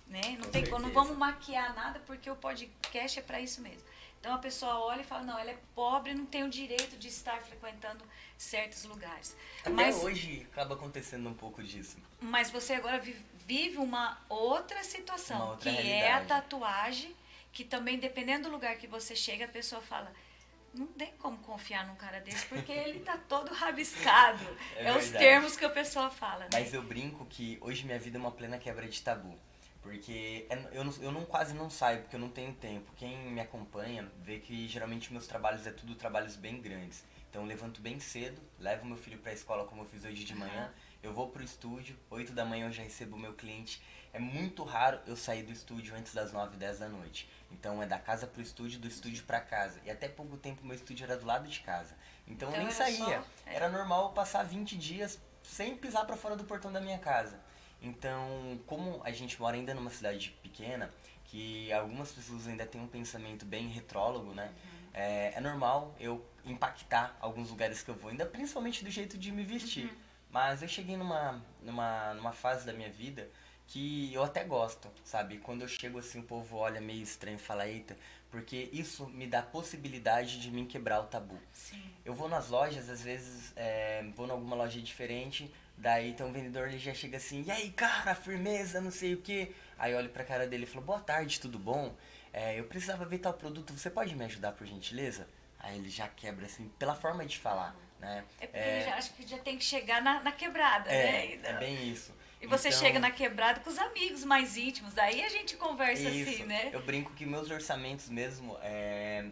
Né? Não, Com tem, não certeza. vamos maquiar nada, porque o podcast é para isso mesmo. Então a pessoa olha e fala, não, ela é pobre, não tem o direito de estar frequentando certos lugares. Até Mas, hoje acaba acontecendo um pouco disso. mas você agora vive uma outra situação, Uma outra que é a realidade. tatuagem, que também, dependendo do lugar que você chega, a pessoa fala, não tem como confiar num cara desse, porque ele tá todo rabiscado. É os verdade. termos que a pessoa fala, né? Mas eu brinco que hoje minha vida é uma plena quebra de tabu. Porque eu não, quase não saio, porque eu não tenho tempo. Quem me acompanha vê que geralmente meus trabalhos é tudo trabalhos bem grandes. Então eu levanto bem cedo, levo meu filho pra escola como eu fiz hoje de manhã. Eu vou pro estúdio, 8 da manhã eu já recebo o meu cliente. É muito raro eu sair do estúdio antes das 9, 10 da noite. Então é da casa pro estúdio, do estúdio pra casa. E até pouco tempo meu estúdio era do lado de casa. Então eu nem era saía. só- Era normal eu passar 20 dias sem pisar pra fora do portão da minha casa. Então, como a gente mora ainda numa cidade pequena, que algumas pessoas ainda têm um pensamento bem retrólogo, né? É normal eu impactar alguns lugares que eu vou, ainda principalmente do jeito de me vestir. Mas eu cheguei numa fase da minha vida que eu até gosto, sabe? Quando eu chego assim, o povo olha meio estranho e fala, eita, porque isso me dá a possibilidade de mim quebrar o tabu. Sim. Eu vou nas lojas, às vezes vou em alguma loja diferente, daí então o vendedor ele já chega assim, e aí cara, firmeza, não sei o que. Aí eu olho pra cara dele e falo, boa tarde, tudo bom? Eu precisava ver tal produto, você pode me ajudar por gentileza? Aí ele já quebra assim, pela forma de falar, né? É porque ele já acha que já tem que chegar na quebrada, né? É bem isso. E você Então, chega na quebrada com os amigos mais íntimos, aí a gente conversa isso. assim, né? Eu brinco que meus orçamentos mesmo,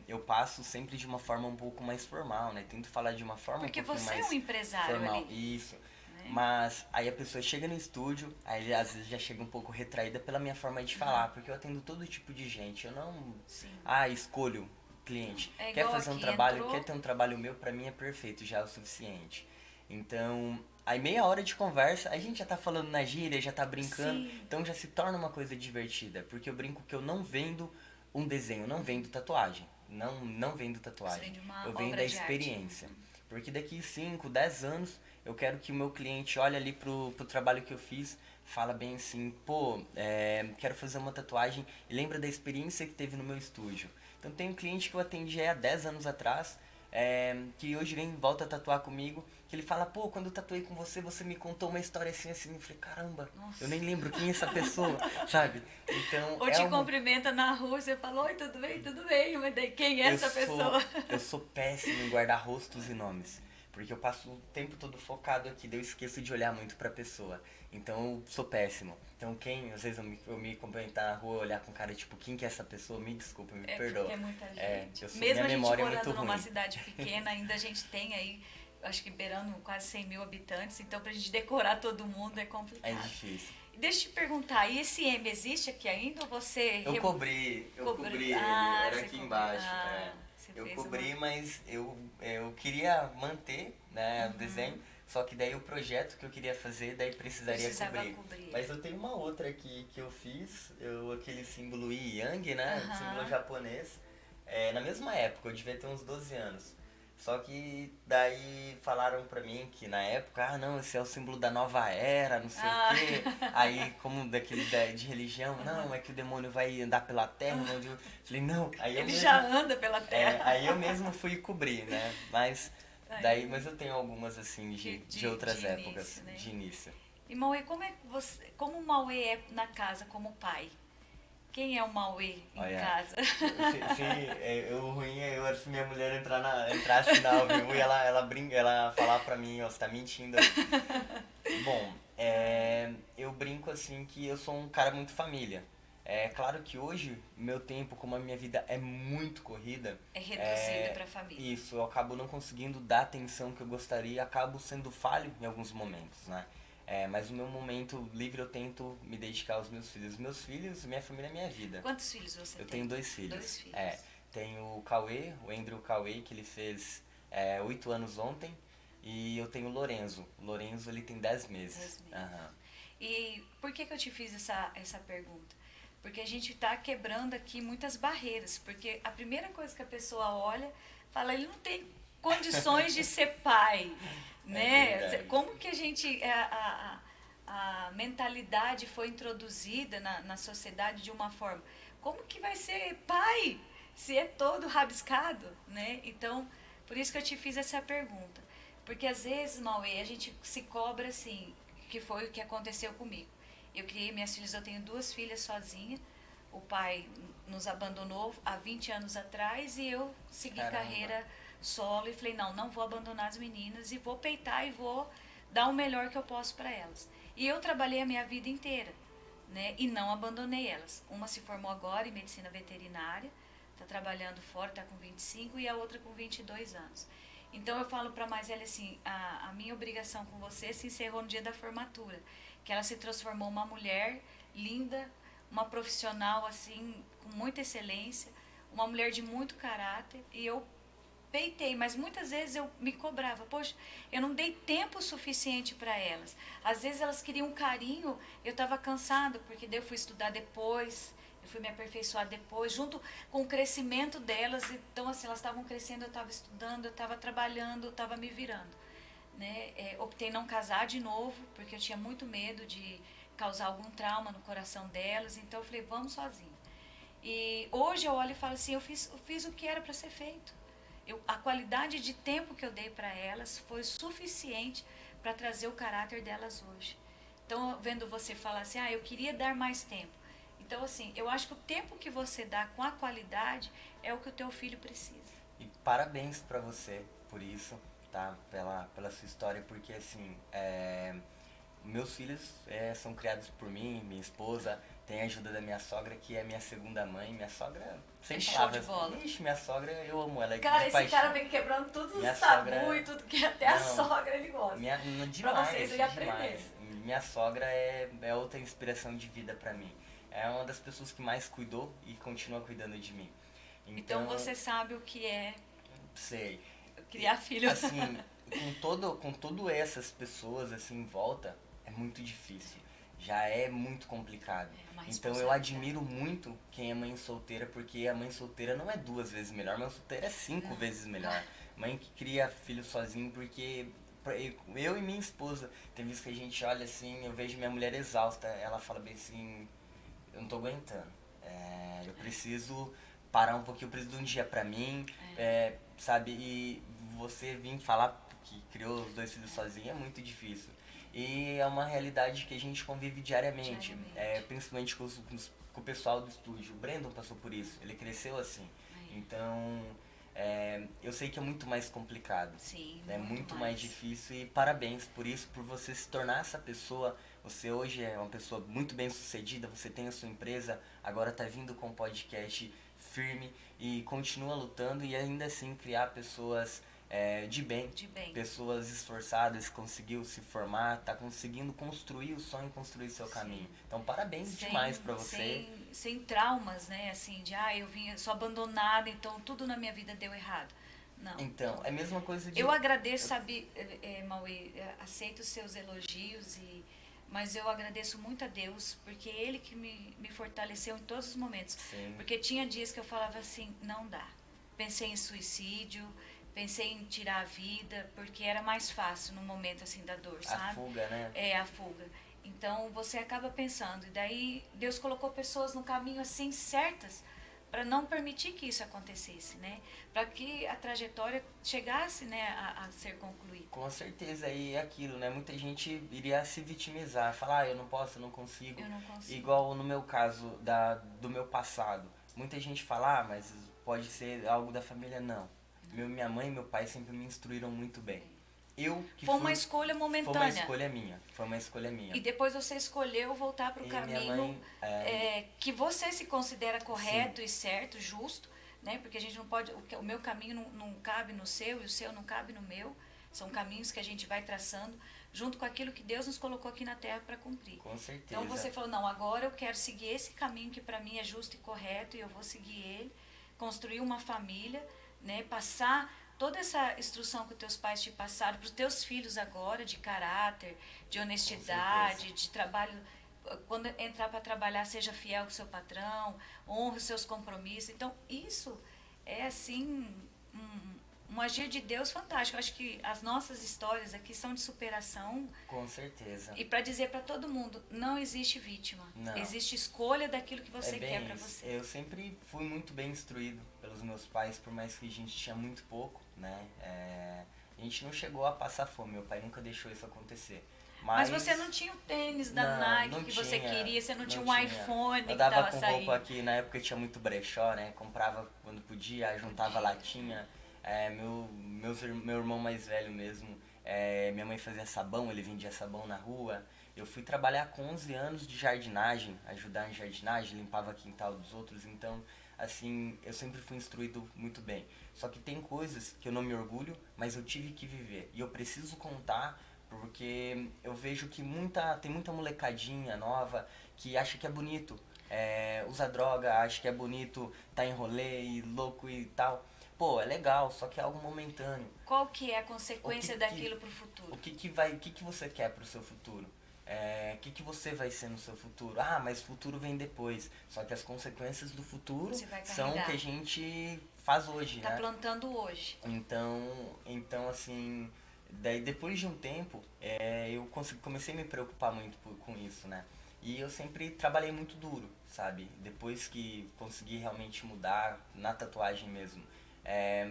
eu passo sempre de uma forma um pouco mais formal, né? Tento falar de uma forma Porque um pouquinho você é mais um empresário formal. ali. Isso. Né? Mas aí a pessoa chega no estúdio, aí ele às vezes já chega um pouco retraída pela minha forma de falar, porque eu atendo todo tipo de gente. Eu não, Sim. escolho cliente. É Quer igual fazer um aqui, trabalho, entrou- quer ter um trabalho meu, pra mim é perfeito, já é o suficiente. Então, aí meia hora de conversa, a gente já tá falando na gíria, já tá brincando, Sim. então já se torna uma coisa divertida, porque eu brinco que eu não vendo um desenho, não vendo tatuagem. Não vendo Você tatuagem. vende uma Eu vendo obra a de arte. experiência. Porque daqui 5, 10 anos, eu quero que o meu cliente olhe ali pro trabalho que eu fiz, fala bem assim, pô, quero fazer uma tatuagem e lembra da experiência que teve no meu estúdio. Então tem um cliente que eu atendi há 10 anos atrás, que hoje vem volta a tatuar comigo, que ele fala, pô, quando eu tatuei com você, você me contou uma história assim, assim. Eu falei, caramba, Nossa. eu nem lembro quem é essa pessoa, sabe? Então, Ou te cumprimenta na rua, você fala, oi, tudo bem? Tudo bem, mas daí quem é essa pessoa? Eu sou péssimo em guardar rostos e nomes. Porque eu passo o tempo todo focado aqui, daí eu esqueço de olhar muito pra pessoa. Então eu sou péssimo. Então quem, às vezes eu me cumprimentar na rua, olhar com cara tipo, quem que é essa pessoa? Me desculpa, me perdoa. Porque é muita gente. Eu sou, Mesmo minha a gente memória é morando muito numa ruim. cidade pequena, ainda a gente tem aí, acho que beirando quase 100 mil habitantes, então pra gente decorar todo mundo é complicado. É difícil. Deixa eu te perguntar, e esse M existe aqui ainda ou você... Eu cobri ele, Ah, era você aqui cobriu. embaixo. Ah, você Eu fez cobri, mas eu queria manter, né, o desenho, Só que daí o projeto que eu queria fazer, daí precisaria Precisava cobrir. cobrir. Mas eu tenho uma outra aqui que eu fiz, aquele símbolo Yin Yang, né? Aham. Símbolo japonês. Na mesma época, eu devia ter uns 12 anos. Só que daí falaram pra mim que na época, não, esse é o símbolo da nova era, não sei o quê. Aí, como daquele de religião, não, é que o demônio vai andar pela terra. Onde eu falei, não. Aí Ele já anda pela terra. aí eu mesmo fui cobrir, né? Mas eu tenho algumas assim de outras de épocas, início, né? de início. E Mauê, como o Mauê é na casa como pai? Quem é o Mauê em casa? O ruim é eu se minha mulher entrasse na ao vivo e ela falar pra mim, ó, você tá mentindo. Bom, eu brinco assim que eu sou um cara muito família. É claro que hoje, meu tempo, como a minha vida é muito corrida... É reduzido pra família. Isso, eu acabo não conseguindo dar a atenção que eu gostaria, acabo sendo falho em alguns momentos, né? Mas no meu momento livre eu tento me dedicar aos meus filhos. Meus filhos, minha família é minha vida. Quantos filhos você tem? Eu tenho 2 filhos. 2 filhos. Tenho o Cauê, o Andrew Cauê, que ele fez 8 anos ontem. E eu tenho o Lorenzo. O Lorenzo, ele tem 10 meses. 10 meses. Uhum. E por que eu te fiz essa pergunta? Porque a gente está quebrando aqui muitas barreiras. Porque a primeira coisa que a pessoa olha, fala, ele não tem condições de ser pai. Né? Como que a gente... A mentalidade foi introduzida na sociedade de uma forma. Como que vai ser pai se é todo rabiscado? Né? Então, por isso que eu te fiz essa pergunta. Porque às vezes, Mauê, a gente se cobra assim, que foi o que aconteceu comigo. Eu criei minhas filhas, eu tenho 2 filhas sozinha. O pai nos abandonou há 20 anos atrás e eu segui carreira solo e falei, não vou abandonar as meninas e vou peitar e vou dar o melhor que eu posso para elas. E eu trabalhei a minha vida inteira, né? E não abandonei elas. Uma se formou agora em medicina veterinária, está trabalhando fora, está com 25, e a outra com 22 anos. Então eu falo para a mais ela assim, a minha obrigação com você se encerrou no dia da formatura, que ela se transformou uma mulher linda, uma profissional assim, com muita excelência, uma mulher de muito caráter, e eu peitei, mas muitas vezes eu me cobrava, poxa, eu não dei tempo suficiente para elas. Às vezes elas queriam um carinho, eu estava cansada, porque daí eu fui estudar depois, eu fui me aperfeiçoar depois, junto com o crescimento delas. Então, assim, elas estavam crescendo, eu estava estudando, eu estava trabalhando, eu estava me virando. Né? Optei não casar de novo, porque eu tinha muito medo de causar algum trauma no coração delas, então eu falei, vamos sozinha. E hoje eu olho e falo assim, eu fiz o que era para ser feito. A qualidade de tempo que eu dei para elas foi suficiente para trazer o caráter delas hoje. Então, vendo você falar assim, eu queria dar mais tempo. Então, assim, eu acho que o tempo que você dá com a qualidade é o que o teu filho precisa. E parabéns para você por isso, tá? Pela sua história, porque, assim, meus filhos são criados por mim, minha esposa, tem a ajuda da minha sogra, que é minha segunda mãe. Minha sogra, sem palavras. Show de bola. Ixi, minha sogra, eu amo ela. Cara, esse cara vem quebrando todos os tabus e tudo, que até a sogra ele gosta. Demais, pra vocês ele aprender. Minha sogra é outra inspiração de vida pra mim. É uma das pessoas que mais cuidou e continua cuidando de mim. Então você sabe o que é sei. Criar filho. Assim, com todo essas pessoas assim em volta, é muito difícil. Já é muito complicado. Então eu admiro muito quem é mãe solteira, porque a mãe solteira não é 2 vezes melhor, a mãe solteira é 5 vezes melhor. Mãe que cria filho sozinho, porque eu e minha esposa, tem vezes que a gente olha assim, eu vejo minha mulher exausta, ela fala bem assim, eu não tô aguentando, eu preciso parar um pouquinho, eu preciso de um dia pra mim, sabe, e você vir falar que criou os 2 filhos sozinho é muito difícil. E é uma realidade que a gente convive diariamente. Principalmente com o pessoal do estúdio. O Brandon passou por isso, ele cresceu assim. Então, eu sei que é muito mais complicado. Sim, é muito mais difícil, e parabéns por isso, por você se tornar essa pessoa. Você hoje é uma pessoa muito bem sucedida, você tem a sua empresa, agora está vindo com um podcast firme e continua lutando, e ainda assim criar pessoas de bem, pessoas esforçadas, conseguiu se formar, tá conseguindo construir o sonho, construir seu caminho. Então parabéns demais para você. Sem traumas, né, assim, de eu sou abandonada, então tudo na minha vida deu errado. Não. Então, é a mesma coisa de... Eu agradeço, sabe, Mauê, aceito os seus elogios, mas eu agradeço muito a Deus, porque Ele que me fortaleceu em todos os momentos. Sim. Porque tinha dias que eu falava assim, não dá. Pensei em suicídio, pensei em tirar a vida, porque era mais fácil no momento assim da dor, sabe? A fuga, né? É, a fuga. Então você acaba pensando, e daí Deus colocou pessoas no caminho assim certas para não permitir que isso acontecesse, né? Para que a trajetória chegasse, né, a ser concluída. Com certeza, e é aquilo, né? Muita gente iria se vitimizar, falar, eu não posso, eu não consigo. Eu não consigo. Igual no meu caso, do meu passado. Muita gente fala, mas pode ser algo da família, não. Minha mãe e meu pai sempre me instruíram muito bem. Foi uma escolha momentânea. Foi uma escolha minha. Foi uma escolha minha. E depois você escolheu voltar para o caminho que você se considera correto e certo, justo, né? Porque a gente não pode, o meu caminho não cabe no seu e o seu não cabe no meu. São caminhos que a gente vai traçando junto com aquilo que Deus nos colocou aqui na Terra para cumprir. Com certeza. Então você falou, não, agora eu quero seguir esse caminho que para mim é justo e correto e eu vou seguir ele, construir uma família, né? Passar toda essa instrução que os teus pais te passaram para os teus filhos agora, de caráter, de honestidade, de trabalho. Quando entrar para trabalhar, seja fiel com o seu patrão, honre os seus compromissos. Então, isso é, assim, um agir de Deus fantástico. Eu acho que as nossas histórias aqui são de superação. Com certeza. E para dizer para todo mundo, não existe vítima. Não. Existe escolha daquilo que você quer para você. Eu sempre fui muito bem instruído pelos meus pais, por mais que a gente tinha muito pouco, né? A gente não chegou a passar fome, meu pai nunca deixou isso acontecer. Mas você não tinha o tênis da Nike que você queria, você não tinha um iPhone que estava saindo. Eu dava com roupa aqui, na época tinha muito brechó, né? Comprava quando podia, juntava latinha. Meu irmão mais velho mesmo, minha mãe fazia sabão, ele vendia sabão na rua. Eu fui trabalhar com 11 anos de jardinagem, ajudar em jardinagem, limpava quintal dos outros, então, assim, eu sempre fui instruído muito bem. Só que tem coisas que eu não me orgulho, mas eu tive que viver. E eu preciso contar, porque eu vejo que tem muita molecadinha nova que acha que é bonito. Usa droga, acha que é bonito, tá em rolê e louco e tal. Pô, é legal, só que é algo momentâneo. Qual que é a consequência daquilo pro futuro? O que você quer pro seu futuro? O que você vai ser no seu futuro? Ah, mas o futuro vem depois. Só que as consequências do futuro são o que a gente faz hoje, tá né? Plantando hoje. Então assim, daí depois de um tempo, eu comecei a me preocupar muito com isso, né? E eu sempre trabalhei muito duro, sabe? Depois que consegui realmente mudar, na tatuagem mesmo.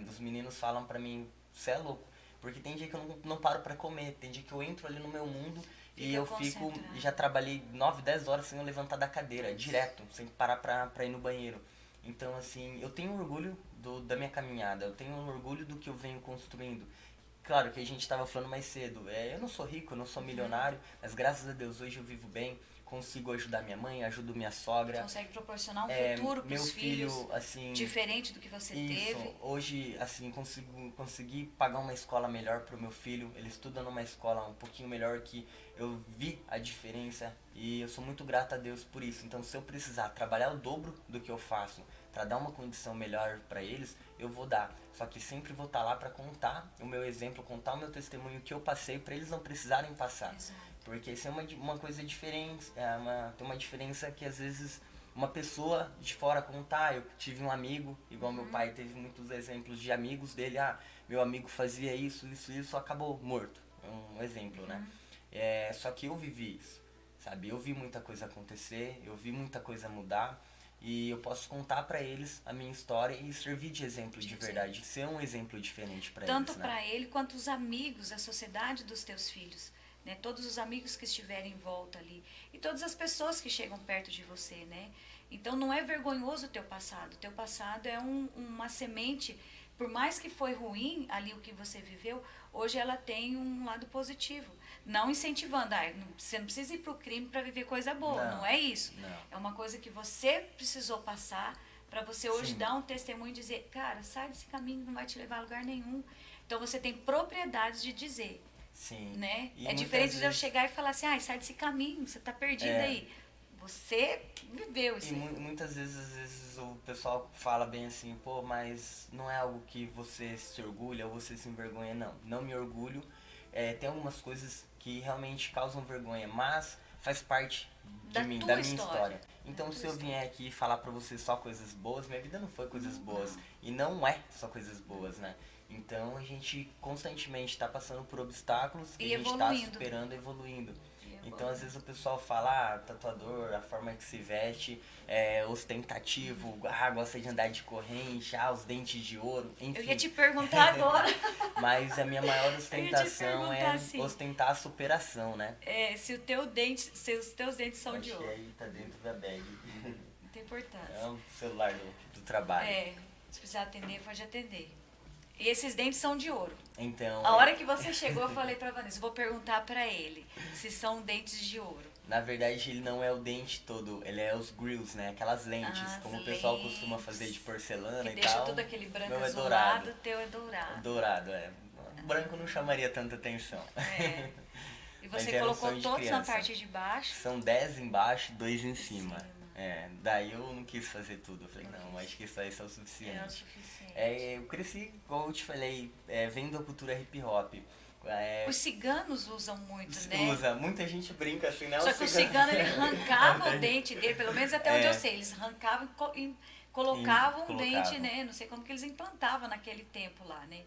Os meninos falam pra mim, você é louco. Porque tem dia que eu não paro pra comer, tem dia que eu entro ali no meu mundo e eu fico, já trabalhei 9, 10 horas sem eu levantar da cadeira, direto, sem parar pra ir no banheiro. Então assim, eu tenho orgulho da minha caminhada, eu tenho orgulho do que eu venho construindo. Claro que a gente estava falando mais cedo, eu não sou rico, eu não sou milionário, mas graças a Deus hoje eu vivo bem, consigo ajudar minha mãe, ajudo minha sogra. Consegue proporcionar um futuro para os filhos assim, diferente do que você teve. Hoje, assim, consegui pagar uma escola melhor pro meu filho. Ele estuda numa escola um pouquinho melhor, que eu vi a diferença e eu sou muito grato a Deus por isso. Então, se eu precisar trabalhar o dobro do que eu faço para dar uma condição melhor para eles, eu vou dar. Só que sempre vou estar lá para contar o meu exemplo, contar o meu testemunho que eu passei para eles não precisarem passar. Exato. Porque isso é uma coisa diferente, tem uma diferença que às vezes uma pessoa de fora contar. Eu tive um amigo, igual meu pai teve muitos exemplos de amigos dele, meu amigo fazia isso, acabou morto. Um exemplo, né? Só que eu vivi isso, sabe? Eu vi muita coisa acontecer, eu vi muita coisa mudar. E eu posso contar pra eles a minha história e servir de exemplo de verdade, ser um exemplo diferente pra eles, tanto pra ele quanto os amigos, a sociedade dos teus filhos, né? Todos os amigos que estiverem em volta ali e todas as pessoas que chegam perto de você, né? Então não é vergonhoso o teu passado. O teu passado é uma semente, por mais que foi ruim ali o que você viveu, hoje ela tem um lado positivo. Não incentivando, você não precisa ir pro crime para viver coisa boa, não é isso. Não. É uma coisa que você precisou passar para você hoje dar um testemunho e dizer, cara, sai desse caminho, não vai te levar a lugar nenhum. Então você tem propriedade de dizer. Sim. Né? E é diferente de eu chegar e falar assim, sai desse caminho, você tá perdido aí. Você viveu isso E aí. muitas vezes, às vezes o pessoal fala bem assim, pô, mas não é algo que você se orgulha ou você se envergonha, não. Não me orgulho. Tem algumas coisas que realmente causam vergonha, mas faz parte de Da mim, da tua minha história. história. Da Então se tua eu história. vier aqui falar pra você só coisas boas, minha vida não foi coisas boas. Não. E não é só coisas boas, né? Então a gente constantemente tá passando por obstáculos que E a gente tá evoluindo. superando, evoluindo. E Então, às evoluindo. vezes o pessoal fala, tatuador, a forma que se veste é ostentativo, gosta de andar de corrente, os dentes de ouro, Eu ia enfim. te perguntar agora. Mas a minha maior Eu ia te ostentação perguntar é assim. ostentar a superação, né? Se os teus dentes são de Acho que ouro. aí tá dentro da bag. Muita É importância. o celular do trabalho. Se precisar atender, pode atender. E esses dentes são de ouro. Então, A hora que você chegou, eu falei pra Vanessa, vou perguntar pra ele se são dentes de ouro. na verdade, ele não é o dente todo, ele é os grills, né? Aquelas lentes, As como o pessoal lentes. costuma fazer de porcelana Que e deixa tal. tudo aquele branco Meu é azulado, dourado. o teu é dourado. Dourado, é. Branco não chamaria tanta atenção. É. E Mas você era um colocou sonho de todos na criança. parte de baixo. São 10 embaixo, 2 em cima. cima. Daí eu não quis fazer tudo. Eu falei, não, acho que isso aí é o É o suficiente. suficiente. Eu cresci, igual eu te falei, vendo a cultura hip hop. Os ciganos usam muito, né? Usa, muita gente brinca assim, né? Só que o cigano, ele arrancava o dente dele, pelo menos até onde É. eu sei, eles arrancavam e colocavam um dente, Colocavam. né? Não sei como que eles implantavam naquele tempo lá, né?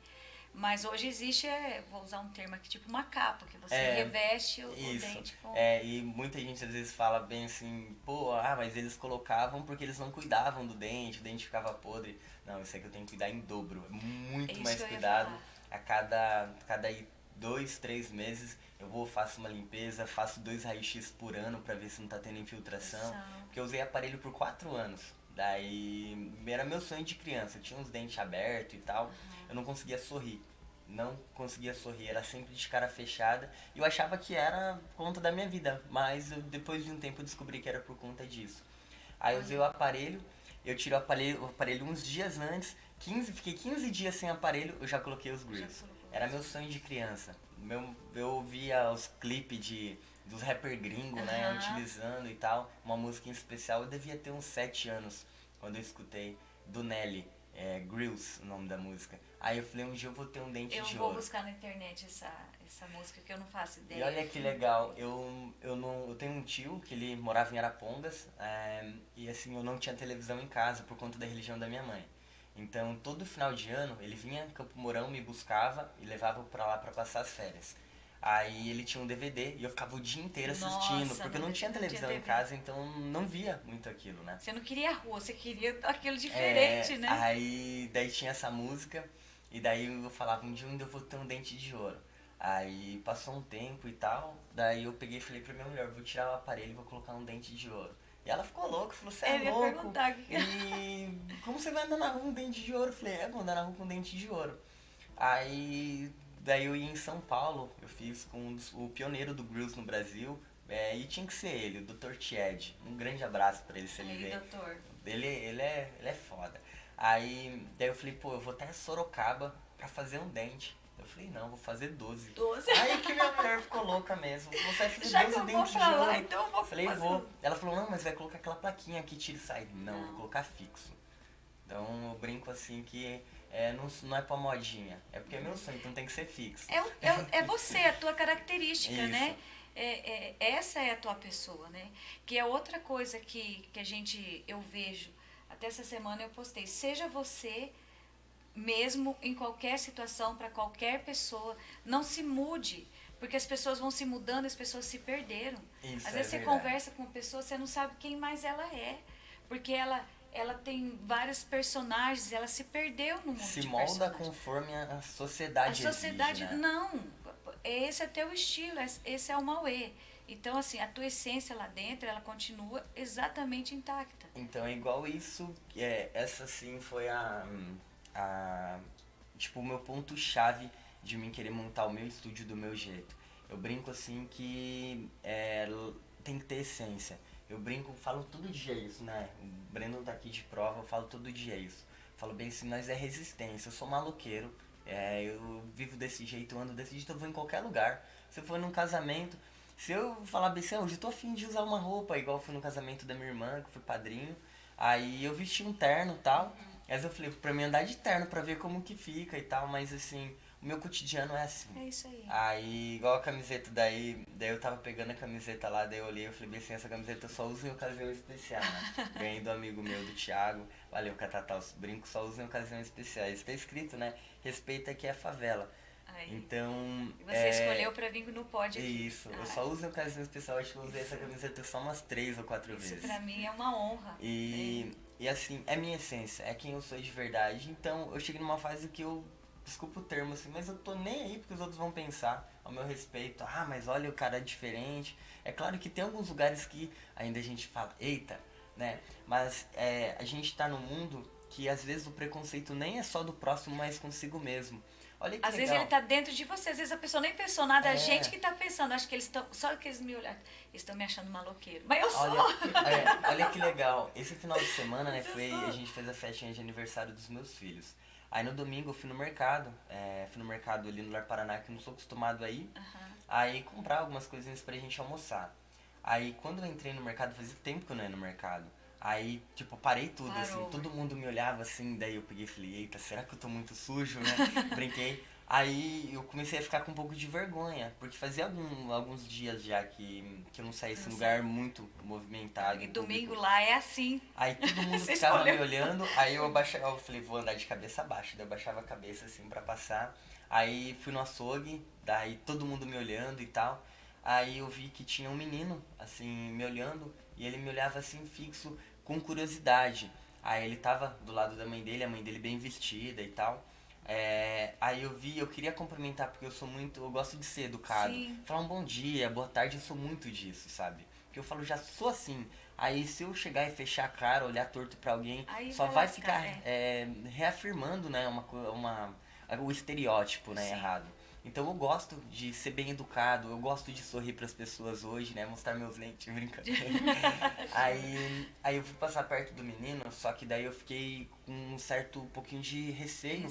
Mas hoje existe, vou usar um termo aqui, tipo uma capa, que você reveste o Isso. dente com... E muita gente às vezes fala bem assim, pô, mas eles colocavam porque eles não cuidavam do dente, o dente ficava podre. Não, isso aqui eu tenho que cuidar em dobro, é É muito isso mais que eu ia cuidado. falar. A cada aí 2, 3 meses eu vou, faço uma limpeza, faço 2 raios-x por ano pra ver se não tá tendo infiltração. Porque eu usei aparelho por 4 anos. Daí era meu sonho de criança, eu tinha uns dentes abertos e tal, eu não conseguia sorrir. Não conseguia sorrir, era sempre de cara fechada. E eu achava que era por conta da minha vida, mas depois de um tempo eu descobri que era por conta disso. Aí eu usei o aparelho, eu tirei o aparelho uns dias antes, fiquei 15 dias sem aparelho, eu já coloquei os grills. Era meu sonho de criança. Eu ouvia os clipes dos rapper gringos, né, utilizando e tal, uma música em especial. Eu devia ter uns 7 anos quando eu escutei do Nelly, Grills, o nome da música. Aí eu falei, um dia eu vou ter um dente Eu de vou ouro. buscar na internet essa música que eu não faço ideia. E olha que legal, eu tenho um tio que ele morava em Arapongas, e assim, eu não tinha televisão em casa por conta da religião da minha mãe. Então, todo final de ano, ele vinha em Campo Mourão, me buscava e levava pra lá pra passar as férias. Aí ele tinha um DVD e eu ficava o dia inteiro assistindo, Nossa, porque eu não tinha televisão em TV. casa, então não via muito aquilo, né? Você não queria a rua, você queria aquilo diferente, né? Aí daí tinha essa música e daí eu falava, um dia eu ainda vou ter um dente de ouro. Aí passou um tempo e tal, daí eu peguei e falei pra minha mulher, vou tirar o aparelho e vou colocar um dente de ouro. E ela ficou louca, falou, você é Eu ia louco? perguntar. E como você vai andar na rua com um dente de ouro? Eu falei, vou andar na rua com um dente de ouro. Aí daí eu ia em São Paulo, eu fiz com o pioneiro do Grills no Brasil, e tinha que ser ele, o Dr. Tied. Um grande abraço pra ele se ele Aí, ver. doutor. Ele é foda. Aí daí eu falei, pô, eu vou até Sorocaba pra fazer um dente. Eu falei, não, vou fazer 12. 12. Aí que minha mulher ficou louca mesmo. Você vai fazer Já 12 que eu vou dentes de pra lá, ouro. então eu vou Falei, fazer. vou. Ela falou, não, mas vai colocar aquela plaquinha que tira e sai. Não, Não. vou colocar fixo. Então eu brinco assim que não é pra modinha. É porque é meu sonho, então tem que ser fixo. É você, a tua característica, Isso. né? Essa é a tua pessoa, né? Que é outra coisa que eu vejo. Até essa semana eu postei. Seja você mesmo em qualquer situação, para qualquer pessoa. Não se mude, porque as pessoas vão se mudando, as pessoas se perderam. Isso Às é vezes você verdade. conversa com uma pessoa, você não sabe quem mais ela é. Porque ela tem vários personagens, ela se perdeu no mundo Se de molda personagens. conforme a A sociedade sociedade, exige, né? não. Esse é teu estilo, esse é o Mauê. Então, assim, a tua essência lá dentro, ela continua exatamente intacta. Então é igual isso, essa sim foi tipo, o meu ponto-chave de mim querer montar o meu estúdio do meu jeito. Eu brinco assim que tem que ter essência. Eu brinco, falo todo dia isso, né? O Breno tá aqui de prova, eu falo todo dia isso. Falo bem assim, nós é resistência, eu sou maloqueiro, eu vivo desse jeito, eu ando desse jeito, eu vou em qualquer lugar. Se eu for num casamento, Se eu falar bem assim, hoje eu tô afim de usar uma roupa, igual fui no casamento da minha irmã, que eu fui padrinho, aí eu vesti um terno e tal, mas eu falei, pra mim andar de terno pra ver como que fica e tal, mas assim, o meu cotidiano é assim. É isso aí. Aí, igual a camiseta, daí eu tava pegando a camiseta lá, daí eu olhei, eu falei bem assim, essa camiseta eu só uso em ocasião especial, né? Ganhei do amigo meu, do Thiago, valeu, Catatá, os brincos só uso em ocasiões especiais. Tá escrito, né? Respeita que é favela. Aí. Então, E você escolheu pra vir no pódio aqui. isso, eu só uso em ocasião especial, acho que eu usei essa camiseta só umas 3 ou 4 Isso vezes. pra mim é uma honra. E assim, é minha essência, é quem eu sou de verdade. Então eu cheguei numa fase que eu, desculpa o termo assim, mas eu tô nem aí porque os outros vão pensar ao meu respeito. Ah, mas olha, o cara é diferente. É claro que tem alguns lugares que ainda a gente fala, eita, né? Mas a gente tá num mundo que às vezes o preconceito nem é só do próximo, mas consigo mesmo. Olha que Às legal. vezes ele tá dentro de você, às vezes a pessoa nem pensou nada, a É. gente que tá pensando. Acho que eles estão, só que eles me olharam, eles estão me achando maloqueiro. Mas eu sou! Olha que legal. Esse final de semana, né, a gente fez a festinha de aniversário dos meus filhos. Aí no domingo eu fui no mercado, fui no mercado ali no Lar Paraná, que eu não sou acostumado a ir. Aí comprar algumas coisinhas pra gente almoçar. Aí quando eu entrei no mercado, fazia tempo que eu não ia no mercado. Aí, tipo, parei tudo, Parou, assim, né? todo mundo me olhava assim, daí eu peguei e falei, eita, será que eu tô muito sujo, né? Brinquei. Aí eu comecei a ficar com um pouco de vergonha, porque fazia alguns dias já que eu não saía desse lugar muito movimentado. E em domingo público. lá é assim. Aí todo mundo Você ficava me escolheu. olhando, aí eu abaixava, eu falei, vou andar de cabeça baixa. Daí eu baixava a cabeça assim pra passar. Aí fui no açougue, daí todo mundo me olhando e tal. Aí eu vi que tinha um menino, assim, me olhando, e ele me olhava assim fixo, com curiosidade. Aí ele tava do lado da mãe dele, a mãe dele bem vestida e tal. Aí eu vi, eu queria cumprimentar porque eu gosto de ser educado. Sim. Falar um bom dia, boa tarde, eu sou muito disso, sabe? Porque eu falo, já sou assim. Aí se eu chegar e fechar a cara, olhar torto pra alguém, Aí só vai vai lascar, ficar reafirmando, né, o estereótipo, né, Sim. errado. Então eu gosto de ser bem educado, eu gosto de sorrir pras pessoas hoje, né, mostrar meus dentes, brincando. aí eu fui passar perto do menino, só que daí eu fiquei com um certo pouquinho de receio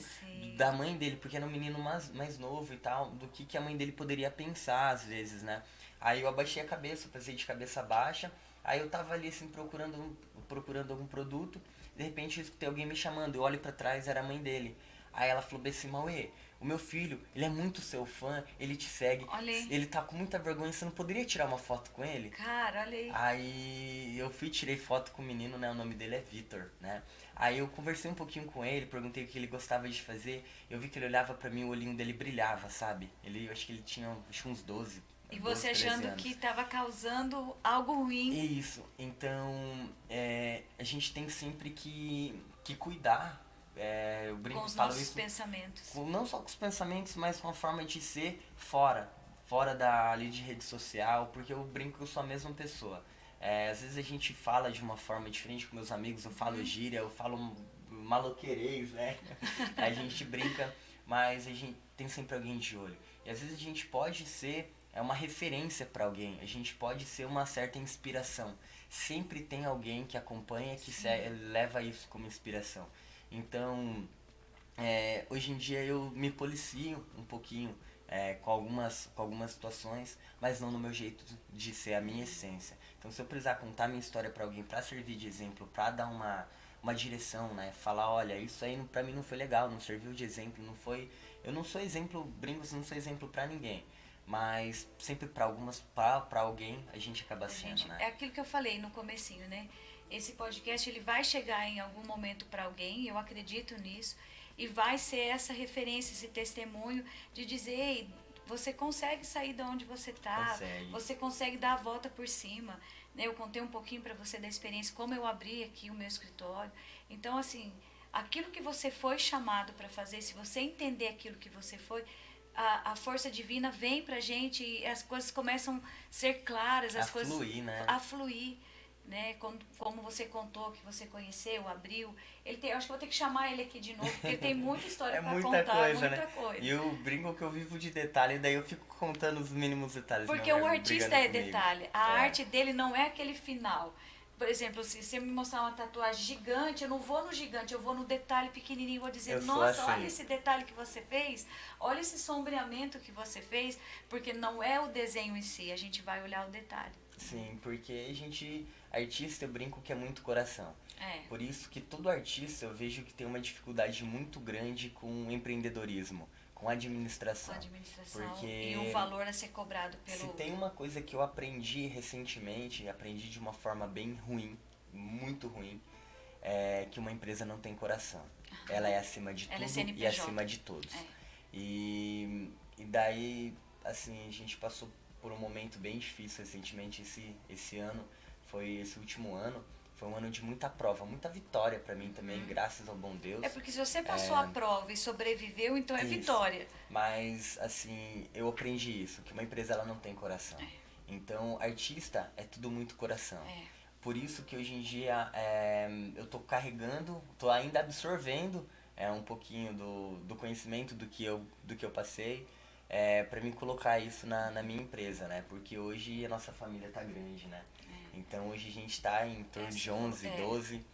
da mãe dele, porque era um menino mais novo e tal, do que a mãe dele poderia pensar às vezes, né. Aí eu abaixei a cabeça, passei de cabeça baixa, aí eu tava ali assim procurando algum produto, de repente eu escutei alguém me chamando, eu olho pra trás, era a mãe dele. Aí ela falou bem assim, Mauê, o meu filho, ele é muito seu fã, ele te segue, Olha aí. ele tá com muita vergonha, você não poderia tirar uma foto com ele? Cara, olha aí. Aí eu fui, tirei foto com o menino, né, o nome dele é Vitor, né. Aí eu conversei um pouquinho com ele, perguntei o que ele gostava de fazer, eu vi que ele olhava pra mim, o olhinho dele brilhava, sabe? Eu acho que ele tinha uns 12. E você 13 achando anos. que tava causando algo ruim. Isso, então a gente tem sempre que cuidar, eu brinco, Com os falo nossos isso, pensamentos. não só com os pensamentos, mas com a forma de ser fora ali de rede social, porque eu brinco que eu sou a mesma pessoa. Às vezes a gente fala de uma forma diferente com meus amigos, eu falo gíria, eu falo maloqueirês, né? A gente brinca, mas a gente tem sempre alguém de olho. E às vezes a gente pode ser uma referência para alguém, a gente pode ser uma certa inspiração. Sempre tem alguém que acompanha, que leva isso como inspiração. Então, hoje em dia eu me policio um pouquinho com algumas situações, mas não no meu jeito de ser, a minha essência. Então, se eu precisar contar minha história para alguém, para servir de exemplo, para dar uma direção, né? Falar, olha, isso aí pra mim não foi legal, não serviu de exemplo, não foi... Eu não sou exemplo, brinco, não sou exemplo pra ninguém. Mas sempre pra alguém a gente acaba sendo, né? É aquilo que eu falei no comecinho, né? Esse podcast ele vai chegar em algum momento para alguém, eu acredito nisso, e vai ser essa referência, esse testemunho de dizer, ei, você consegue sair de onde você tá, você consegue dar a volta por cima, né? Eu contei um pouquinho para você da experiência, como eu abri aqui o meu escritório. Então, assim, aquilo que você foi chamado para fazer, se você entender aquilo que você foi, a força divina vem pra gente e as coisas começam a ser claras, as coisas fluir, né? A fluir, né? Como você contou que você conheceu, abriu. Eu acho que vou ter que chamar ele aqui de novo, porque ele tem muita história pra contar, muita coisa. E eu brinco que eu vivo de detalhe, daí eu fico contando os mínimos detalhes. Porque o artista é detalhe, a arte dele não é aquele final. Por exemplo, se você me mostrar uma tatuagem gigante, eu não vou no gigante, eu vou no detalhe pequenininho e vou dizer, Eu sou nossa, assim. olha esse detalhe que você fez, olha esse sombreamento que você fez, porque não é o desenho em si, a gente vai olhar o detalhe. Sim, porque a gente, artista, eu brinco que é muito coração. É, Por isso que todo artista eu vejo que tem uma dificuldade muito grande com empreendedorismo, com com administração. a administração e o Porque valor a ser cobrado se pelo... tem uma coisa que eu aprendi recentemente, aprendi de uma forma bem ruim, muito ruim, é que uma empresa não tem coração. Ela é acima de Ela é tudo e CNPJ. acima de todos. É. E daí, assim, a gente passou por um momento bem difícil recentemente esse ano, foi esse último ano. Foi um ano de muita prova, muita vitória pra mim também, graças ao bom Deus. É porque se você passou a prova e sobreviveu, então é Isso. vitória. Mas, assim, eu aprendi isso, que uma empresa ela não tem coração. Então, artista é tudo muito coração. É. Por isso que hoje em dia eu tô carregando, tô ainda absorvendo um pouquinho do conhecimento do que eu passei, para mim colocar isso na minha empresa, né? Porque hoje a nossa família tá grande, né? Então hoje a gente tá em torno de 11, 12.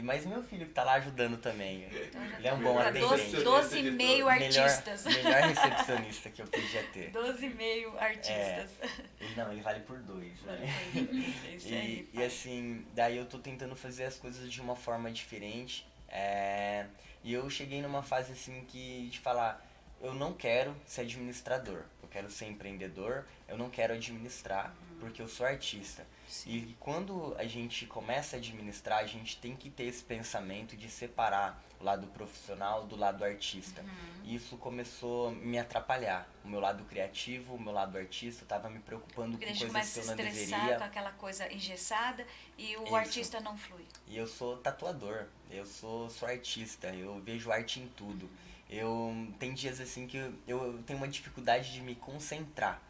Mas meu filho que tá lá ajudando também. Ele é um bom atendente. 12,5 artistas. Melhor recepcionista que eu podia ter. 12,5 artistas. Ele vale por 2, né? É isso aí, E assim, daí eu tô tentando fazer as coisas de uma forma diferente. E eu cheguei numa fase assim de falar, eu não quero ser administrador, eu quero ser empreendedor, eu não quero administrar, porque eu sou artista. E quando a gente começa a administrar, a gente tem que ter esse pensamento de separar o lado profissional do lado artista. E isso começou a me atrapalhar. O meu lado criativo, o meu lado artista, eu tava me preocupando Porque com a gente coisas começa que a eu se não estressar deveria. com aquela coisa engessada e o Isso. artista não flui. E eu sou tatuador, eu sou artista, eu vejo arte em tudo. Tem dias assim que eu tenho uma dificuldade de me concentrar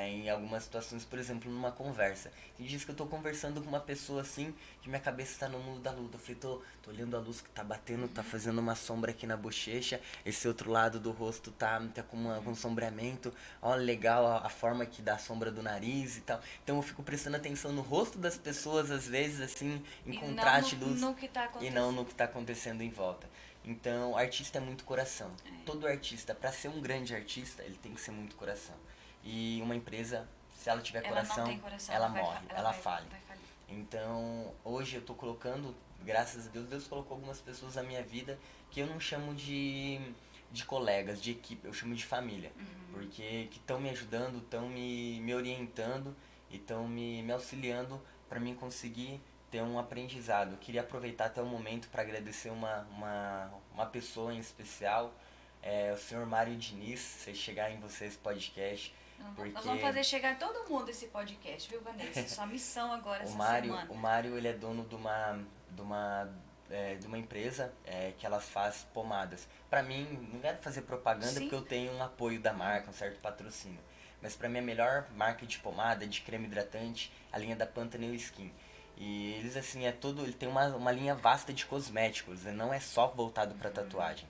em algumas situações, por exemplo, numa conversa. Tem dias que eu tô conversando com uma pessoa assim, que minha cabeça tá no mundo da luz. Eu falei, tô olhando a luz que tá batendo, tá fazendo uma sombra aqui na bochecha, esse outro lado do rosto tá com um sombreamento. Olha, legal a forma que dá a sombra do nariz e tal. Então eu fico prestando atenção no rosto das pessoas, às vezes, assim, em E contraste não no que tá e acontecendo. não no que tá acontecendo em volta. Então, artista é muito coração. Todo artista, para ser um grande artista, ele tem que ser muito coração. E uma empresa, se ela tiver Ela não coração, tem coração, ela ela vai morre, fa- ela vai- falha. vai falir. Então, hoje eu tô colocando, graças a Deus, Deus colocou algumas pessoas na minha vida que eu não chamo de colegas, de equipe, eu chamo de família. Porque que estão me ajudando, estão me orientando e estão me auxiliando para mim conseguir ter um aprendizado. Eu queria aproveitar até o momento para agradecer uma pessoa em especial, o senhor Mário Diniz, se chegar em você esse podcast. Porque Nós vamos fazer chegar todo mundo esse podcast, viu, Vanessa? Sua missão agora essa semana. O Mário ele é dono de uma empresa que ela faz pomadas. Pra mim, não quero fazer propaganda Sim. porque eu tenho um apoio da marca, um certo patrocínio. Mas pra mim a melhor marca de pomada, de creme hidratante, a linha da Panthenol Skin. E eles assim, ele tem uma linha vasta de cosméticos, não é só voltado pra tatuagem.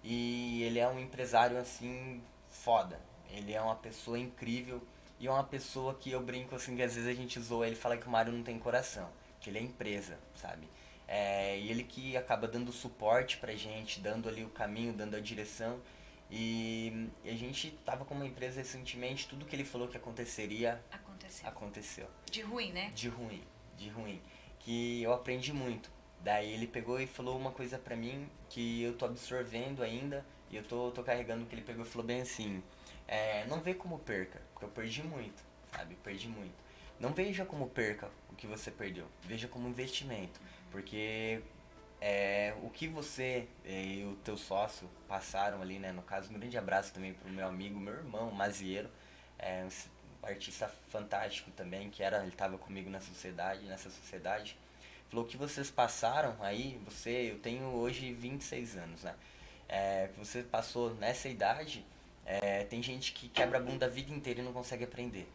E ele é um empresário assim foda. Ele é uma pessoa incrível e é uma pessoa que eu brinco assim que às vezes a gente zoa ele, fala que o Mário não tem coração, que ele é empresa, sabe? E ele que acaba dando suporte pra gente, dando ali o caminho, dando a direção. E a gente tava com uma empresa recentemente, tudo que ele falou que aconteceria, aconteceu. De ruim, né? De ruim. Que eu aprendi muito. Daí ele pegou e falou uma coisa pra mim que eu tô absorvendo ainda e eu tô carregando o que ele pegou e falou bem assim, não vê como perca, porque eu perdi muito, sabe? Perdi muito. Não veja como perca o que você perdeu, veja como investimento, porque o que você e o teu sócio passaram ali, né? No caso, um grande abraço também pro meu amigo, meu irmão, Mazieiro, um artista fantástico também, ele estava comigo nessa sociedade. Falou que vocês passaram aí, eu tenho hoje 26 anos, né? Que você passou nessa idade, tem gente que quebra a bunda a vida inteira e não consegue aprender.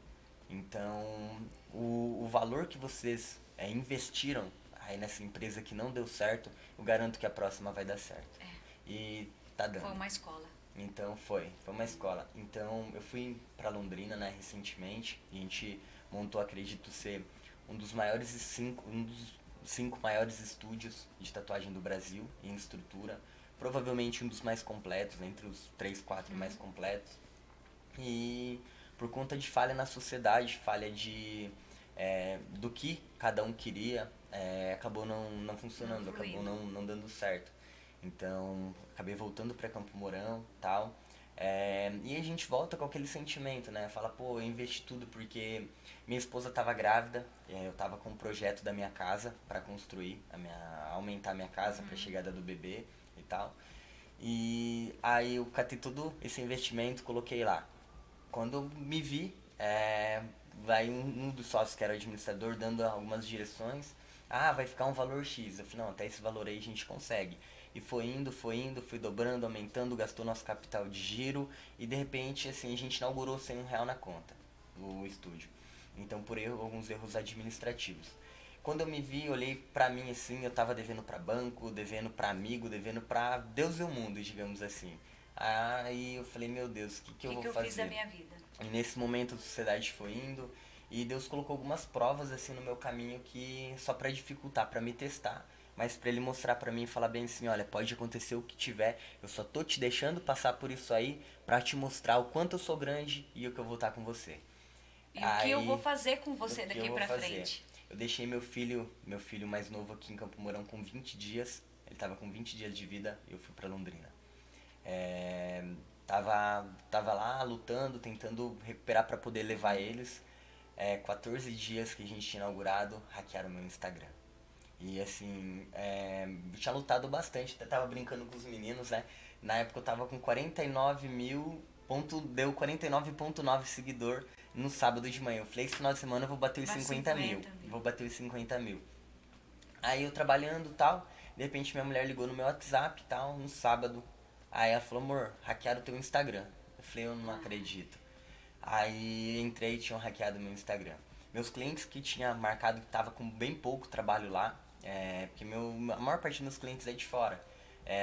Então, o valor que vocês investiram aí nessa empresa que não deu certo, eu garanto que a próxima vai dar certo. E tá dando. Foi uma escola. Então foi uma escola. Então eu fui pra Londrina, né, recentemente. A gente montou, acredito ser, um dos 5 maiores estúdios de tatuagem do Brasil em estrutura. Provavelmente um dos mais completos, entre os 3, 4 mais completos. E por conta de falha na sociedade, falha do que cada um queria, acabou não funcionando, acabou não dando certo. Então, acabei voltando para Campo Mourão, tal. E a gente volta com aquele sentimento, né? Fala, pô, eu investi tudo porque minha esposa estava grávida, eu estava com um projeto da minha casa para construir, aumentar a minha casa para a chegada do bebê e tal. E aí eu catei todo esse investimento, coloquei lá. Quando eu me vi, vai um dos sócios que era o administrador dando algumas direções. Ah, vai ficar um valor X. Eu falei, não, até esse valor aí a gente consegue. E foi indo, fui dobrando, aumentando, gastou nosso capital de giro e de repente, assim, a gente inaugurou sem R$ 1 na conta, o estúdio. Então, por alguns erros administrativos. Quando eu me vi, olhei pra mim assim, eu tava devendo pra banco, devendo pra amigo, devendo pra Deus e o mundo, digamos assim. Aí eu falei, meu Deus, o que eu vou fazer? O que eu fiz da minha vida? E nesse momento a sociedade foi indo e Deus colocou algumas provas assim no meu caminho que só pra dificultar, pra me testar, mas pra ele mostrar pra mim e falar bem assim, olha, pode acontecer o que tiver, eu só tô te deixando passar por isso aí pra te mostrar o quanto eu sou grande e o que eu vou estar com você. E o que eu vou fazer com você daqui pra frente? Eu deixei meu filho mais novo aqui em Campo Mourão com 20 dias, ele tava com 20 dias de vida e eu fui pra Londrina. Tava lá lutando, tentando recuperar para poder levar eles. 14 dias que a gente tinha inaugurado, hackearam meu Instagram. E assim, eu tinha lutado bastante, até tava brincando com os meninos, né? Na época eu tava com 49 mil, deu 49,9 seguidor no sábado de manhã. Eu falei, esse final de semana eu vou bater os 50 mil. Vou bater os 50 mil. Aí eu trabalhando e tal, de repente minha mulher ligou no meu WhatsApp e tal, no sábado. Aí ela falou, amor, hackearam o teu Instagram. Eu falei, eu não acredito. Aí entrei e tinham hackeado meu Instagram. Meus clientes que tinha marcado que tava com bem pouco trabalho lá, porque a maior parte dos meus clientes é de fora.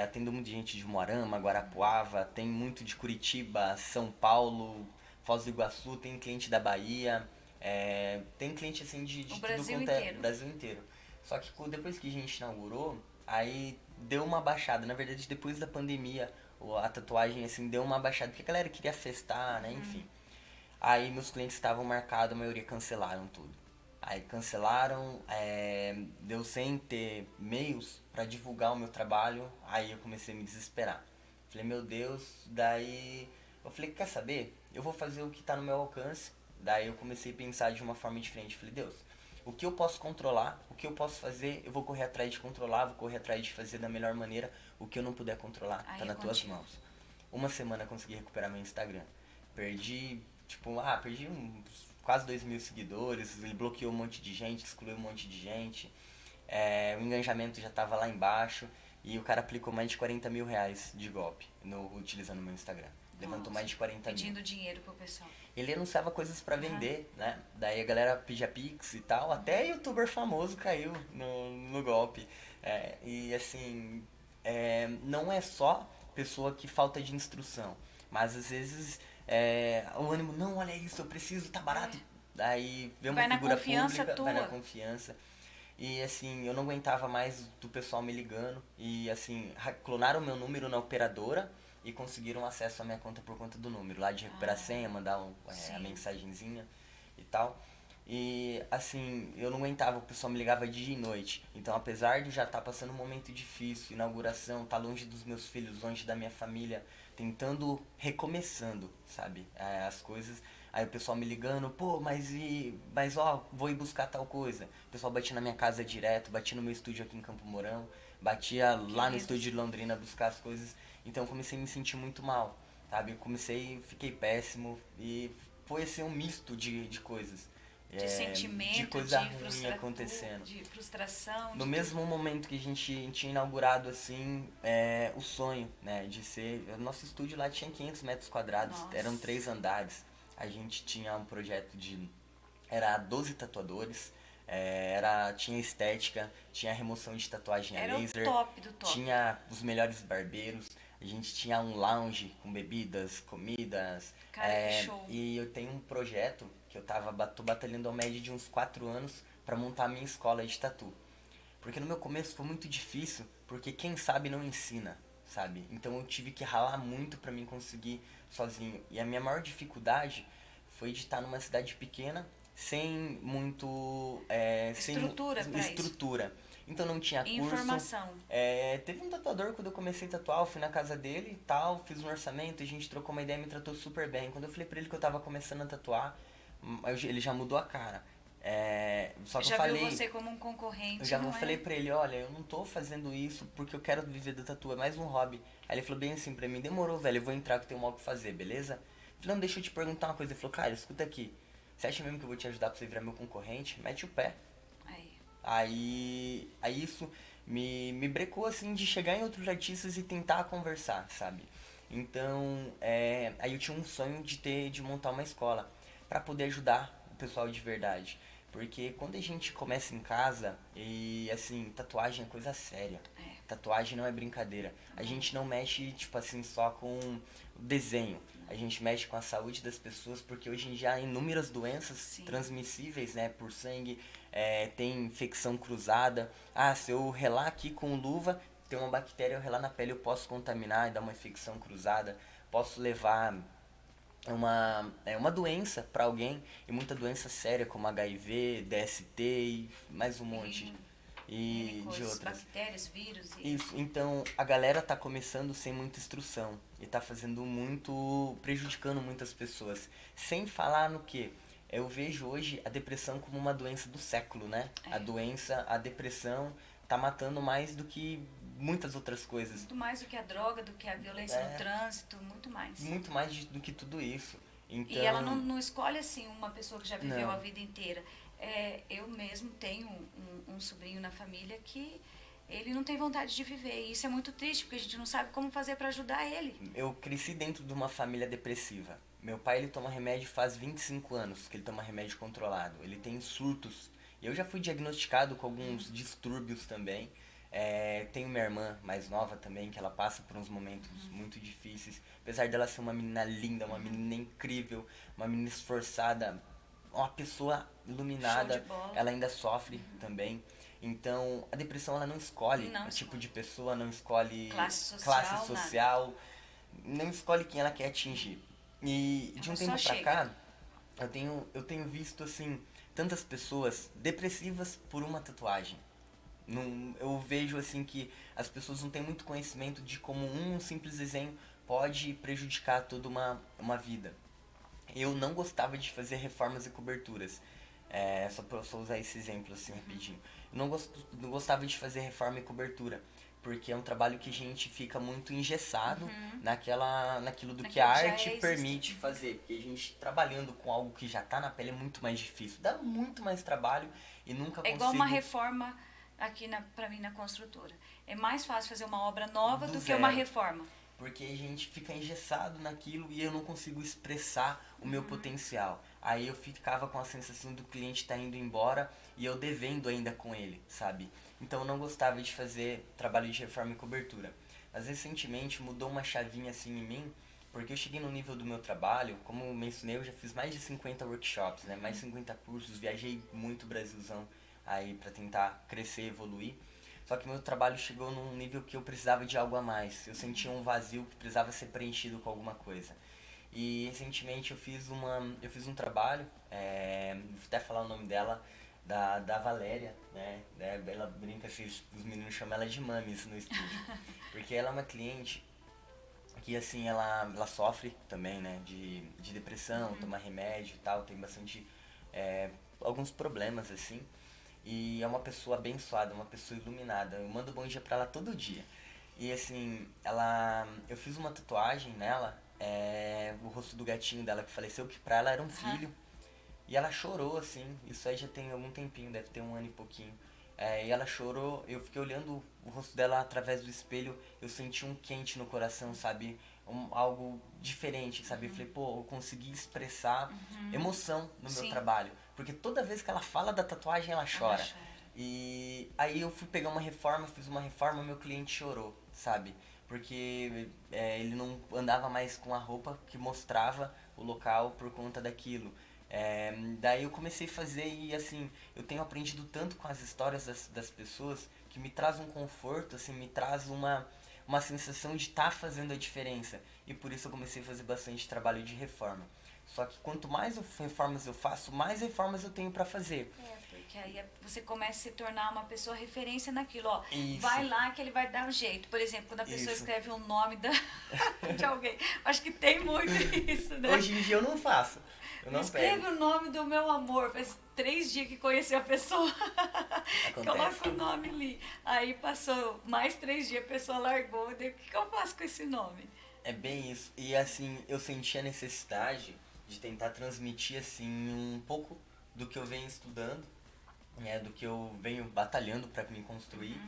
Atendo muita gente de Moarama, Guarapuava, tem muito de Curitiba, São Paulo, Foz do Iguaçu, tem cliente da Bahia, tem cliente assim de tudo Brasil quanto inteiro. Brasil inteiro. Só que depois que a gente inaugurou, aí deu uma baixada. Na verdade, depois da pandemia, a tatuagem assim deu uma baixada, porque a galera queria festar, né, enfim. Aí meus clientes estavam marcados, a maioria cancelaram tudo. Aí cancelaram, deu sem ter meios para divulgar o meu trabalho, aí eu comecei a me desesperar. Falei, meu Deus, daí eu falei, quer saber? Eu vou fazer o que tá no meu alcance. Daí eu comecei a pensar de uma forma diferente. Falei, Deus, o que eu posso controlar, o que eu posso fazer, eu vou correr atrás de controlar, vou correr atrás de fazer da melhor maneira. O que eu não puder controlar, tá nas tuas mãos. Uma semana eu consegui recuperar meu Instagram. Perdi quase 2 mil seguidores, ele bloqueou um monte de gente, excluiu um monte de gente. O engajamento já tava lá embaixo e o cara aplicou mais de 40 mil reais de golpe utilizando o meu Instagram. Levantou mais de 40 mil. Pedindo dinheiro pro pessoal. Ele anunciava coisas pra vender, né? Daí a galera pedia pix e tal. Até youtuber famoso caiu no golpe. E assim, não é só pessoa que falta de instrução. Mas às vezes o ânimo, não, olha isso, eu preciso, tá barato. Daí vê uma figura pública, vai na confiança. E assim, eu não aguentava mais do pessoal me ligando. E assim, clonaram meu número na operadora e conseguiram acesso à minha conta por conta do número. Lá de recuperar a senha, mandar a mensagenzinha e tal. E assim, eu não aguentava, o pessoal me ligava dia e noite. Então, apesar de já estar passando um momento difícil, inauguração, tá longe dos meus filhos, longe da minha família, tentando, recomeçando, sabe, as coisas. Aí o pessoal me ligando, pô, mas ó, vou ir buscar tal coisa. O pessoal batia na minha casa direto, batia no meu estúdio aqui em Campo Mourão, batia lá no estúdio de Londrina buscar as coisas. Então eu comecei a me sentir muito mal, sabe? Fiquei péssimo e foi assim um misto de coisas. De sentimento, de coisa ruim acontecendo. De frustração. No mesmo momento que a gente tinha inaugurado assim o sonho, né, de ser. O nosso estúdio lá tinha 500 metros quadrados, eram 3 andares. A gente tinha um projeto era 12 tatuadores, tinha estética, tinha remoção de tatuagem a laser, o top do top. Tinha os melhores barbeiros, a gente tinha um lounge com bebidas, comidas. Cara, que show. E eu tenho um projeto que tô batalhando a média de uns 4 anos para montar a minha escola de tatu. Porque no meu começo foi muito difícil, porque quem sabe não ensina, sabe? Então eu tive que ralar muito para mim conseguir sozinho. E a minha maior dificuldade foi de estar numa cidade pequena, sem muito Estrutura para isso. estrutura. Então não tinha curso. Informação. Teve um tatuador quando eu comecei a tatuar, eu fui na casa dele e tal, fiz um orçamento, a gente trocou uma ideia e me tratou super bem. Quando eu falei pra ele que eu tava começando a tatuar, ele já mudou a cara. Só que Já eu falei, viu você como um concorrente, eu já não falei é? pra ele, olha, eu não tô fazendo isso porque eu quero viver da tatu, é mais um hobby. Aí ele falou bem assim pra mim, demorou, velho, eu vou entrar que eu tenho mal o que fazer, beleza? Eu falei, não, deixa eu te perguntar uma coisa. Ele falou, cara, escuta aqui, você acha mesmo que eu vou te ajudar pra você virar meu concorrente? Mete o pé. Aí. Aí isso me brecou assim de chegar em outros artistas e tentar conversar, sabe? Então, aí eu tinha um sonho de montar uma escola pra poder ajudar o pessoal de verdade. Porque quando a gente começa em casa, e assim, tatuagem é coisa séria. É. Tatuagem não é brincadeira. A gente não mexe, tipo assim, só com desenho. A gente mexe com a saúde das pessoas, porque hoje em dia há inúmeras doenças Sim. transmissíveis, né, por sangue. Tem infecção cruzada. Ah, se eu relar aqui com luva, tem uma bactéria, eu relar na pele, eu posso contaminar e dar uma infecção cruzada. Posso levar uma doença para alguém, e muita doença séria como HIV, DST e mais um monte e de Coisas, outras. bactérias, vírus e... Isso, então a galera tá começando sem muita instrução e tá fazendo muito, prejudicando muitas pessoas. Sem falar no que eu vejo hoje a depressão como uma doença do século, né? A depressão tá matando mais do que muitas outras coisas. Muito mais do que a droga, do que a violência no trânsito, muito mais. Muito mais do que tudo isso. Então, E ela não escolhe assim uma pessoa que já viveu Não. a vida inteira. Eu mesmo tenho um sobrinho na família que ele não tem vontade de viver. E isso é muito triste, porque a gente não sabe como fazer para ajudar ele. eu cresci dentro de uma família depressiva. Meu pai, ele toma remédio faz 25 anos que ele toma remédio controlado. Ele tem surtos. Eu já fui diagnosticado com alguns distúrbios também. Tenho minha irmã mais nova também, que ela passa por uns momentos muito difíceis. Apesar dela ser uma menina linda, uma menina incrível, uma menina esforçada, uma pessoa iluminada, Show de bola. ela ainda sofre também. Então, a depressão ela não escolhe Não o tipo escolhe. de pessoa, não escolhe Classe classe social, social, não escolhe quem ela quer atingir. E de um Ela tempo só pra chega. cá, eu tenho visto assim tantas pessoas depressivas por uma tatuagem. Eu vejo assim que as pessoas não têm muito conhecimento de como um simples desenho pode prejudicar toda uma vida. Eu não gostava de fazer reformas e coberturas. Só usar esse exemplo assim rapidinho. Eu não gostava de fazer reforma e cobertura, porque é um trabalho que a gente fica muito engessado naquilo do que a Naquilo que já arte é permite fazer. Porque a gente trabalhando com algo que já tá na pele é muito mais difícil, dá muito mais trabalho e nunca É consigo... igual uma reforma aqui pra mim na construtora. É mais fácil fazer uma obra nova do que uma zero. reforma. Porque a gente fica engessado naquilo e eu não consigo expressar o meu potencial. Aí eu ficava com a sensação do cliente estar indo embora e eu devendo ainda com ele, sabe? Então eu não gostava de fazer trabalho de reforma e cobertura. Mas recentemente mudou uma chavinha assim em mim, porque eu cheguei no nível do meu trabalho, como eu mencionei, eu já fiz mais de 50 workshops, né? Mais de 50 cursos, viajei muito o Brasilzão aí pra tentar crescer, evoluir. Só que meu trabalho chegou num nível que eu precisava de algo a mais. Eu sentia um vazio que precisava ser preenchido com alguma coisa. E recentemente eu fiz um trabalho, vou até falar o nome dela, da Valéria, né? Ela brinca assim, os meninos chamam ela de Mames no estúdio. Porque ela é uma cliente que assim, ela sofre também, né? De depressão, toma remédio e tal, tem bastante, alguns problemas assim. E é uma pessoa abençoada, uma pessoa iluminada. Eu mando bom dia pra ela todo dia. E assim, eu fiz uma tatuagem nela, o rosto do gatinho dela que faleceu, que pra ela era um filho. E ela chorou, assim, isso aí já tem algum tempinho, deve ter um ano e pouquinho. E ela chorou, eu fiquei olhando o rosto dela através do espelho, eu senti um quente no coração, sabe? Algo diferente, sabe? Eu falei, pô, eu consegui expressar emoção no meu Sim. trabalho. Porque toda vez que ela fala da tatuagem, ela chora. Ela chora. E aí eu fui pegar uma reforma, fiz uma reforma, meu cliente chorou, sabe? Porque ele não andava mais com a roupa que mostrava o local por conta daquilo. Daí eu comecei a fazer e assim, eu tenho aprendido tanto com as histórias das pessoas que me traz um conforto, assim, me traz uma sensação de estar fazendo a diferença. E por isso eu comecei a fazer bastante trabalho de reforma. Só que quanto mais reformas eu faço, mais reformas eu tenho para fazer. Porque aí você começa a se tornar uma pessoa referência naquilo, ó. Isso. Vai lá que ele vai dar um jeito. Por exemplo, quando a pessoa Isso. escreve o nome de alguém. Acho que tem muito isso, né? Hoje em dia eu não faço. Eu não Escreve pego. o nome do meu amor. Faz 3 dias que conheci a pessoa. Coloca o nome ali. Aí passou mais 3 dias, a pessoa largou. Daí, o que eu faço com esse nome? É bem isso. E assim, eu senti a necessidade de tentar transmitir assim um pouco do que eu venho estudando, né, do que eu venho batalhando para me construir.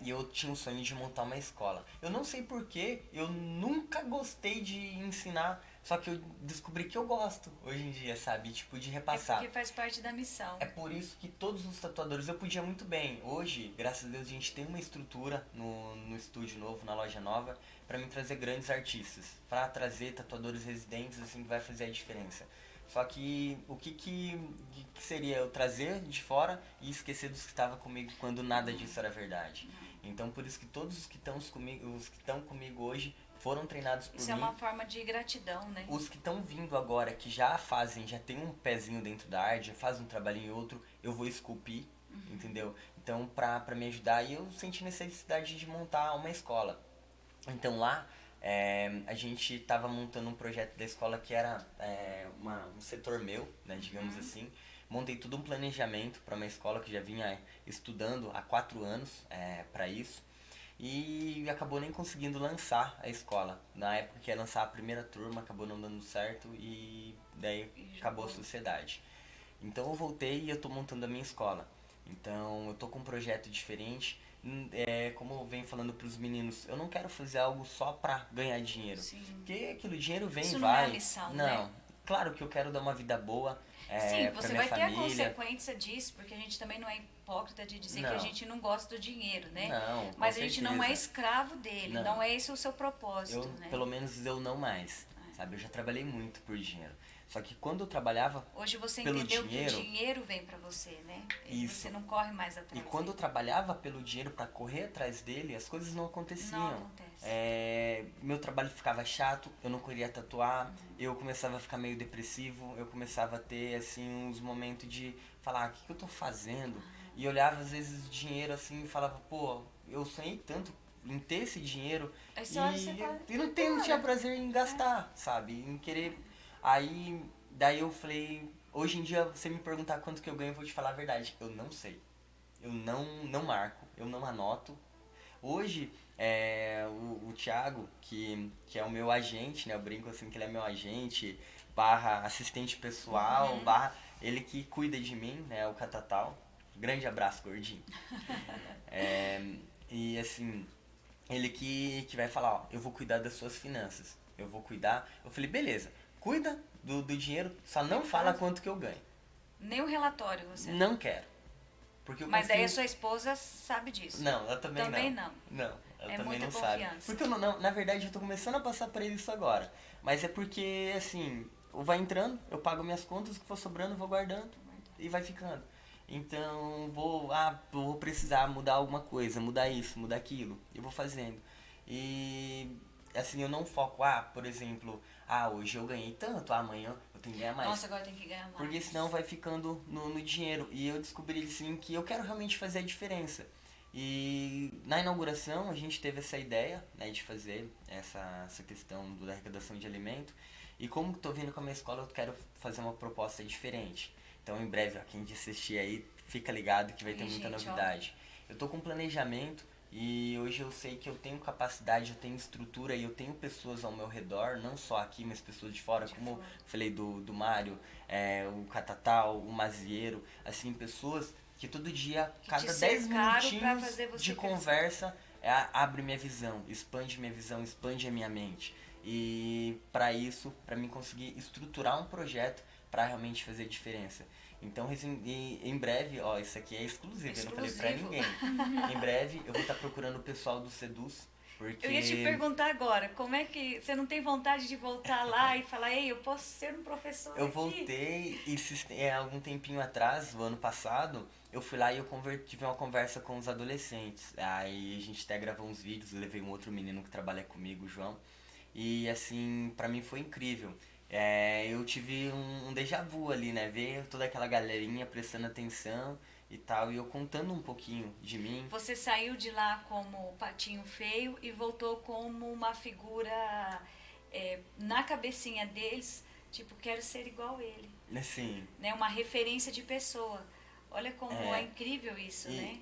E eu tinha o sonho de montar uma escola. Eu não sei porquê, eu nunca gostei de ensinar, só que eu descobri que eu gosto hoje em dia, sabe? Tipo, de repassar. É porque faz parte da missão. É por isso que todos os tatuadores eu podia muito bem. Hoje, graças a Deus, a gente tem uma estrutura no estúdio novo, na loja nova, para me trazer grandes artistas, para trazer tatuadores residentes, assim, que vai fazer a diferença. Só que o que seria eu trazer de fora e esquecer dos que estavam comigo quando nada disso era verdade. Então por isso que todos os que estão comigo hoje foram treinados por mim. Isso é uma forma de gratidão, né? Os que estão vindo agora, que já tem um pezinho dentro da arte, já fazem um trabalhinho e outro, eu vou esculpir, entendeu? Então pra me ajudar, e eu senti necessidade de montar uma escola. Então lá, a gente estava montando um projeto da escola que era um setor meu, né, digamos assim. Montei todo um planejamento para uma escola que já vinha estudando há 4 anos para isso. E acabou nem conseguindo lançar a escola. Na época que ia lançar a primeira turma, acabou não dando certo e daí acabou a sociedade. Então eu voltei e eu tô montando a minha escola. Então eu tô com um projeto diferente. Como eu venho falando pros meninos, eu não quero fazer algo só pra ganhar dinheiro. Sim. Porque aquilo dinheiro vem Isso e não vai. é a missão, não. né? Claro que eu quero dar uma vida boa. Sim, pra você minha vai ter a família. consequência disso, porque a gente também não é hipócrita de dizer Não. que a gente não gosta do dinheiro, né? Não, com Mas a gente não é certeza. escravo dele, Não. não é esse o seu propósito, Eu, né? pelo menos eu não mais, sabe? Eu já trabalhei muito por dinheiro. Só que quando eu trabalhava Hoje você pelo entendeu dinheiro, que o dinheiro vem pra você, né? E Isso. você não corre mais e atrás quando eu dele. trabalhava pelo dinheiro pra correr atrás dele, as coisas não aconteciam. Não acontece. Meu trabalho ficava chato, eu não queria tatuar, eu começava a ficar meio depressivo, eu começava a ter assim uns momentos de falar, o que eu tô fazendo? E eu olhava às vezes o dinheiro assim e falava, pô, eu sonhei tanto em ter esse dinheiro Aí você olha e você fala, e não tinha prazer em gastar, sabe? Em querer. Aí, daí eu falei, hoje em dia você me perguntar quanto que eu ganho, eu vou te falar a verdade, eu não sei. Eu não marco, eu não anoto. Hoje, o Thiago, que é o meu agente, né? Eu brinco assim que ele é meu agente, barra assistente pessoal, barra ele que cuida de mim, né? O Catatal. Grande abraço, gordinho. E assim, ele que vai falar, ó, eu vou cuidar das suas finanças. Eu vou cuidar. Eu falei, beleza, cuida do dinheiro, só não fala quanto que eu ganho. Nem o relatório você. Não quero. Porque eu Mas daí a confio- sua esposa sabe disso. Não, ela também, Também não. Não, ela É também muita não sabe. confiança. Porque eu não, na verdade eu tô começando a passar pra ele isso agora. Mas é porque, assim, vai entrando, eu pago minhas contas, o que for sobrando eu vou guardando e vai ficando. Então vou precisar mudar alguma coisa, mudar isso, mudar aquilo. Eu vou fazendo. E assim, eu não foco, por exemplo, hoje eu ganhei tanto, amanhã eu tenho que ganhar mais. Nossa, agora tem que ganhar mais. Porque senão vai ficando no dinheiro. E eu descobri assim que eu quero realmente fazer a diferença. E na inauguração a gente teve essa ideia, né, de fazer essa questão da arrecadação de alimento. E como estou vindo com a minha escola, eu quero fazer uma proposta diferente. Então em breve, ó, quem assistir aí, fica ligado que vai ter muita gente, novidade. Eu tô com planejamento e hoje eu sei que eu tenho capacidade, eu tenho estrutura e eu tenho pessoas ao meu redor, não só aqui, mas pessoas de fora, como eu falei do Mário, o Catatal, o Mazieiro, assim, pessoas que todo dia, Que cada te 10 cercaram pra minutinhos fazer você de crescer. conversa, abre minha visão, expande a minha mente. E para isso, para mim conseguir estruturar um projeto para realmente fazer diferença. Então, em breve, isso aqui é exclusivo, eu não falei pra Exclusivo. ninguém. Em breve, eu vou estar procurando o pessoal do Seduz, Eu ia te Porque perguntar agora, como é que você não tem vontade de voltar lá e falar, ei, eu posso ser um professor eu aqui? voltei e algum tempinho atrás, o ano passado, eu fui lá e tive uma conversa com os adolescentes. Aí a gente até gravou uns vídeos, eu levei um outro menino que trabalha comigo, o João. E assim, pra mim foi incrível. Eu tive um déjà vu ali, né? Ver toda aquela galerinha prestando atenção e tal, e eu contando um pouquinho de mim. Você saiu de lá como patinho feio e voltou como uma figura na cabecinha deles, tipo, quero ser igual ele, Assim, né? Uma referência de pessoa. Olha como é é, incrível isso, e, né?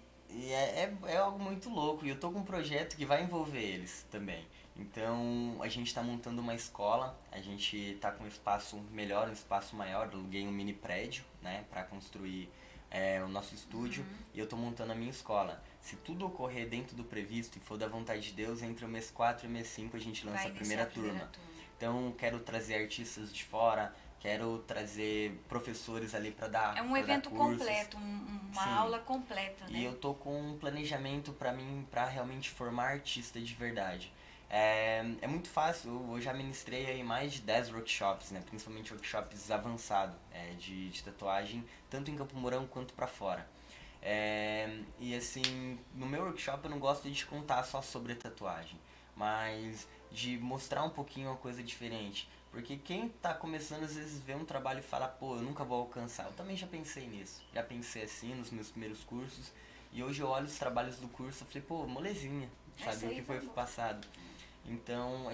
é algo muito louco. E eu tô com um projeto que vai envolver eles também. Então a gente tá montando uma escola, a gente tá com um espaço melhor, um espaço maior. Eu aluguei um mini prédio, né, pra construir o nosso estúdio. E eu tô montando a minha escola. Se tudo ocorrer dentro do previsto e for da vontade de Deus, entre o mês 4 e o mês 5 a gente lança Vai a iniciar primeira a primeira turma. turma. Então quero trazer artistas de fora, quero trazer professores ali É um pra dar evento cursos. completo, uma Sim. aula completa, E né? eu tô com um planejamento pra mim, pra realmente formar artista de verdade. É muito fácil, eu já ministrei aí mais de 10 workshops, né? Principalmente workshops avançados de tatuagem, tanto em Campo Mourão quanto pra fora. E assim, no meu workshop eu não gosto de contar só sobre a tatuagem, mas de mostrar um pouquinho uma coisa diferente. Porque quem tá começando às vezes vê um trabalho e fala, pô, eu nunca vou alcançar. Eu também já pensei nisso. Já pensei assim nos meus primeiros cursos. E hoje eu olho os trabalhos do curso e falei, pô, molezinha, Essa sabe? O aí que foi foi boa. passado. Então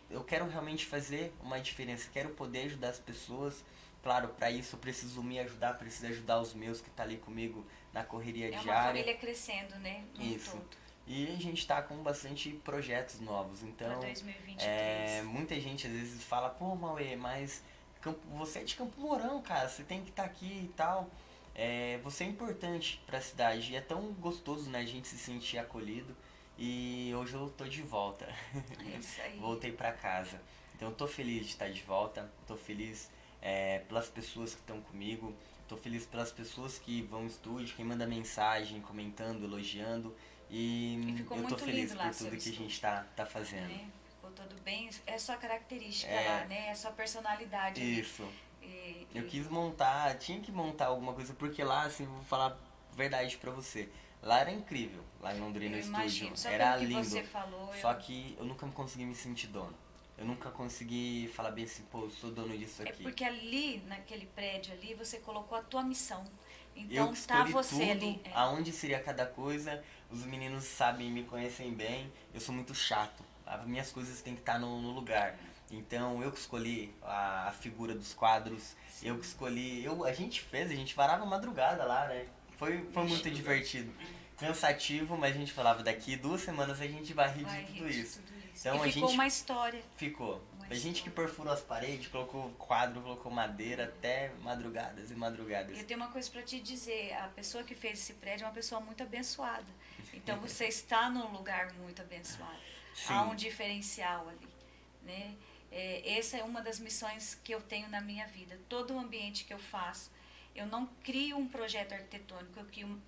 eu quero realmente fazer uma diferença. Quero poder ajudar as pessoas. Claro, para isso eu preciso me ajudar, preciso ajudar os meus que tá ali comigo na correria É uma diária. família crescendo, né? Num Isso. todo. E a gente tá com bastante projetos novos, Para então 2023. muita gente às vezes fala, pô Mauê, mas você é de Campo Mourão, cara, você tem que estar aqui e tal. Você é importante pra cidade e é tão gostoso, né, a gente se sentir acolhido. E hoje eu tô de volta, É isso aí. voltei pra casa. Então eu tô feliz de estar de volta, tô feliz pelas pessoas que estão comigo, tô feliz pelas pessoas que vão ao estúdio, quem manda mensagem, comentando, elogiando. E E ficou eu tô muito feliz lindo lá por seu tudo que a gente estúdio, tá fazendo. né? Ficou tudo bem. É sua característica lá, É, né? É sua personalidade ali. isso. E, Eu e quis montar, tinha que montar alguma coisa, porque lá, assim, vou falar a verdade pra você. Lá era incrível, lá em Londrina eu o estúdio, imagino. Só pelo era que você lindo. falou, Só que eu nunca consegui me sentir dono. Eu nunca consegui falar bem assim, pô, eu sou dono disso é aqui. porque ali, naquele prédio ali, você colocou a tua missão. Eu Então que tá escolhi você tudo, ali. É. aonde seria cada coisa. Os meninos sabem, me conhecem bem. Eu sou muito chato. As minhas coisas têm que estar no lugar. Então eu que escolhi a figura dos quadros. Eu que escolhi. A gente varava madrugada lá, né? Foi Vixe, muito divertido. Cansativo, mas a gente falava daqui 2 semanas a gente vai rir vai de rir tudo de isso. tudo isso. Então E a ficou gente uma história. ficou. Uma A gente que história. perfurou as paredes, colocou quadro, colocou madeira até madrugadas e madrugadas. E eu tenho uma coisa para te dizer, a pessoa que fez esse prédio é uma pessoa muito abençoada. Então você está num lugar muito abençoado. Há um Sim, diferencial ali, né? Essa é uma das missões que eu tenho na minha vida. Todo o ambiente que eu faço, eu não crio um projeto arquitetônico,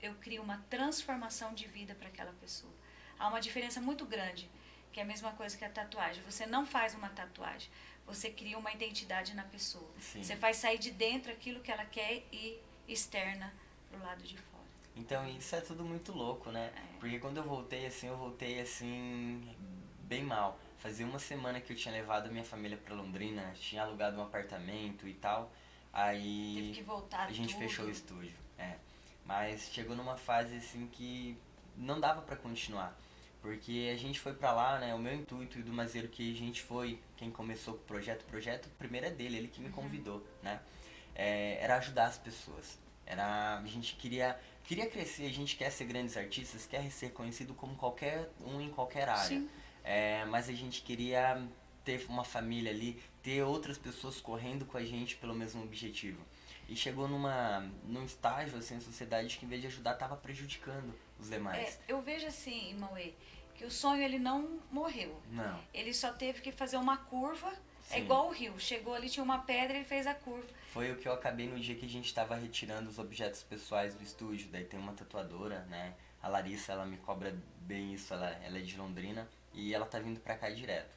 eu crio uma transformação de vida para aquela pessoa. Há uma diferença muito grande, que é a mesma coisa que a tatuagem. Você não faz uma tatuagem, você cria uma identidade na pessoa. sim. Você faz sair de dentro aquilo que ela quer e externa pro lado de fora. Então isso é tudo muito louco, né? É. Porque quando eu voltei assim, bem mal. Fazia uma semana que eu tinha levado a minha família pra Londrina, tinha alugado um apartamento e tal. Teve que Aí voltar a gente fechou o tudo. estúdio. Mas chegou numa fase assim que não dava pra continuar. Porque a gente foi pra lá, né? O meu intuito e do Mazeiro que a gente foi, quem começou com o projeto primeiro é dele, ele que me convidou, né? Era ajudar as pessoas. A gente queria crescer, a gente quer ser grandes artistas, quer ser conhecido como qualquer um em qualquer área. Sim. Mas a gente queria ter uma família ali, ter outras pessoas correndo com a gente pelo mesmo objetivo. E chegou num estágio, assim, a sociedade que em vez de ajudar, estava prejudicando os demais. Eu vejo assim, Mauê, que o sonho ele não morreu. Não, Ele só teve que fazer uma curva. É sim. igual o rio. Chegou ali, tinha uma pedra e fez a curva. Foi o que eu acabei no dia que a gente estava retirando os objetos pessoais do estúdio. Daí tem uma tatuadora, né? A Larissa, ela me cobra bem isso, ela é de Londrina e ela tá vindo pra cá direto.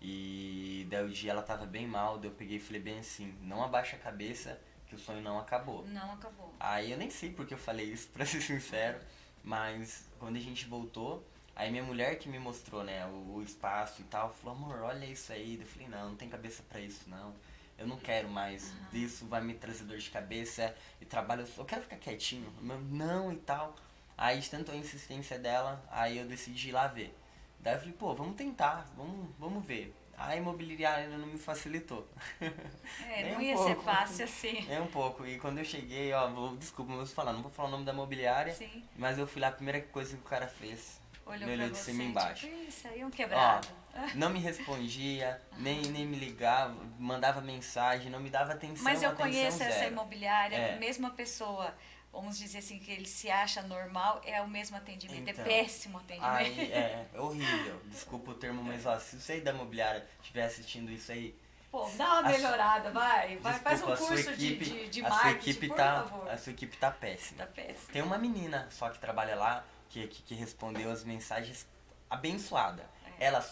E daí o dia ela tava bem mal, daí eu peguei e falei bem assim, não abaixa a cabeça que o sonho não acabou. Não acabou. Aí eu nem sei porque eu falei isso, pra ser sincero, mas quando a gente voltou, aí minha mulher que me mostrou, né, o espaço e tal, falou, amor, olha isso aí. Daí eu falei, não tem cabeça pra isso não. Eu não quero mais disso, vai me trazer dor de cabeça e trabalho, eu quero ficar quietinho. Não e tal. Aí de tanto a insistência dela, aí eu decidi ir lá ver. Daí eu falei, pô, vamos tentar, vamos ver. A imobiliária ainda não me facilitou. Nem Não um ia ser pouco. fácil assim. Nem um pouco. E quando eu cheguei, ó, desculpa, não vou falar, não vou falar o nome da imobiliária, Sim. mas eu fui lá, a primeira coisa que o cara fez, Olhou me pra olhou de você, cima e embaixo. tipo, isso aí é um Ó, quebrado. não me respondia, nem me ligava, mandava mensagem, não me dava atenção, Mas eu atenção conheço essa zero. imobiliária, É. mesmo a pessoa, vamos dizer assim, que ele se acha normal, é o mesmo atendimento, Então, é péssimo atendimento. Aí é horrível, desculpa o termo, mas ó, se você aí da imobiliária estiver assistindo isso aí, Pô, dá uma melhorada, vai faz um desculpa, a sua curso equipe, de a sua marketing, equipe por tá, favor. a sua equipe tá péssima. Tá péssimo. Tem uma menina só que trabalha lá, que respondeu as mensagens abençoada.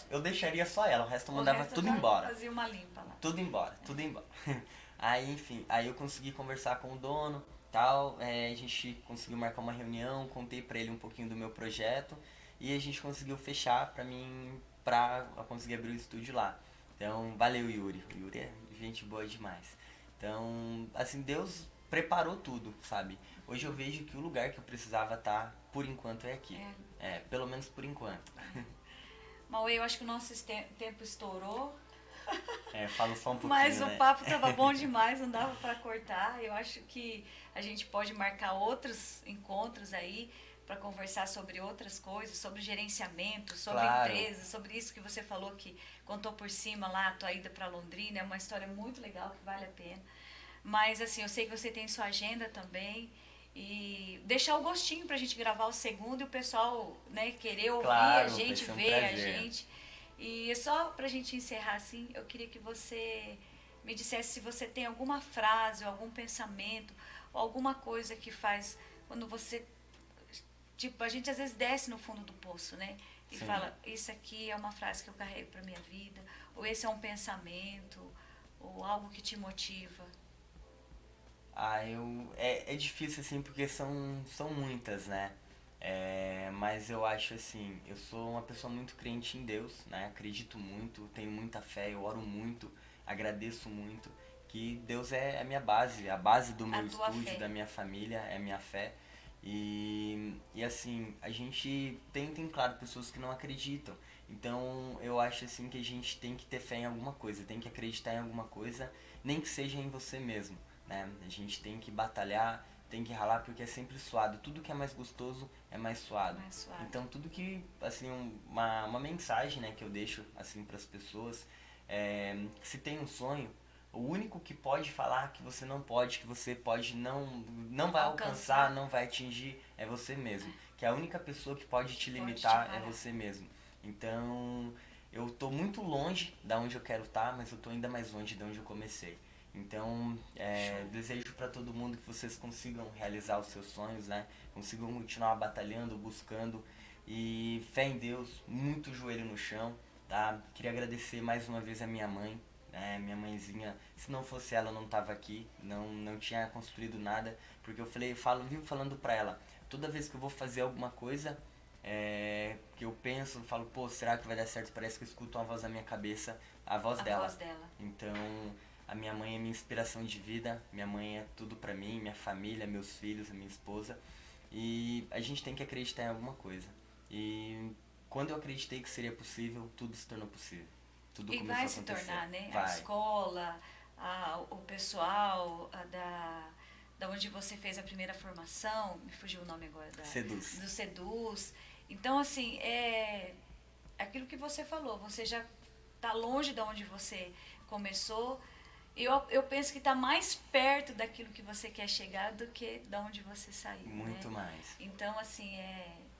Eu deixaria só ela, o resto eu mandava resto tudo já embora. fazia uma limpa lá. Tudo embora, tudo embora. Aí, enfim, aí eu consegui conversar com o dono, tal, a gente conseguiu marcar uma reunião, contei pra ele um pouquinho do meu projeto e a gente conseguiu fechar pra conseguir abrir o estúdio lá. Então, valeu, Yuri. O Yuri é gente boa demais. Então, assim, Deus preparou tudo, sabe? Hoje eu vejo que o lugar que eu precisava estar, por enquanto, é aqui. Pelo menos por enquanto. Mauê, eu acho que o nosso tempo estourou. Falo só um pouquinho, Mas né? o papo tava bom demais, não dava para cortar. Eu acho que a gente pode marcar outros encontros aí para conversar sobre outras coisas, sobre gerenciamento, sobre Claro. empresa, sobre isso que você falou que contou por cima lá, a tua ida para Londrina, é uma história muito legal que vale a pena. Mas assim, eu sei que você tem sua agenda também e deixar o gostinho pra gente gravar o segundo e o pessoal, né, querer ouvir Claro, a vai gente, ser um ver a prazer. gente. E só pra gente encerrar assim, eu queria que você me dissesse se você tem alguma frase, ou algum pensamento, ou alguma coisa que faz quando você, tipo, a gente às vezes desce no fundo do poço, né? E Sim. fala, isso aqui é uma frase que eu carrego pra minha vida, ou esse é um pensamento, ou algo que te motiva. É difícil assim porque são muitas, né? Mas eu acho assim, eu sou uma pessoa muito crente em Deus, né? Acredito muito, tenho muita fé, eu oro muito, agradeço muito, que Deus é a minha base, a base do meu tua estúdio, fé. da minha família, é a minha fé. E assim, a gente tem, claro, pessoas que não acreditam. Então eu acho assim que a gente tem que ter fé em alguma coisa, tem que acreditar em alguma coisa, nem que seja em você mesmo, né? A gente tem que batalhar, tem que ralar porque é sempre suado. Tudo que é mais gostoso é mais suado. Mais suave. Então tudo que, assim, uma mensagem, né, que eu deixo assim para as pessoas que se tem um sonho, o único que pode falar que você não pode, que você pode não vai alcançar, não vai atingir, é você mesmo. Que a única pessoa que pode te limitar é você mesmo. Então, eu tô muito longe da onde eu quero estar, mas eu tô ainda mais longe de onde eu comecei. Então, desejo para todo mundo que vocês consigam realizar os seus sonhos, né? Consigam continuar batalhando, buscando e fé em Deus, muito joelho no chão, tá? Queria agradecer mais uma vez a minha mãe, né? Minha mãezinha, se não fosse ela, eu não tava aqui, não tinha construído nada, porque vivo falando pra ela, toda vez que eu vou fazer alguma coisa, que eu penso, falo, pô, será que vai dar certo? Parece que eu escuto uma voz na minha cabeça, a voz dela. Então, a minha mãe é minha inspiração de vida, minha mãe é tudo pra mim, minha família, meus filhos, a minha esposa. E a gente tem que acreditar em alguma coisa. E quando eu acreditei que seria possível, tudo se tornou possível. Tudo E começou vai a se acontecer. tornar, né? Vai. A escola, o pessoal, da onde você fez a primeira formação, me fugiu o nome agora. Seduz. Do Seduz. Então, assim, é aquilo que você falou, você já está longe de onde você começou. Eu penso que está mais perto daquilo que você quer chegar do que de onde você saiu. Muito né? mais. Então, assim,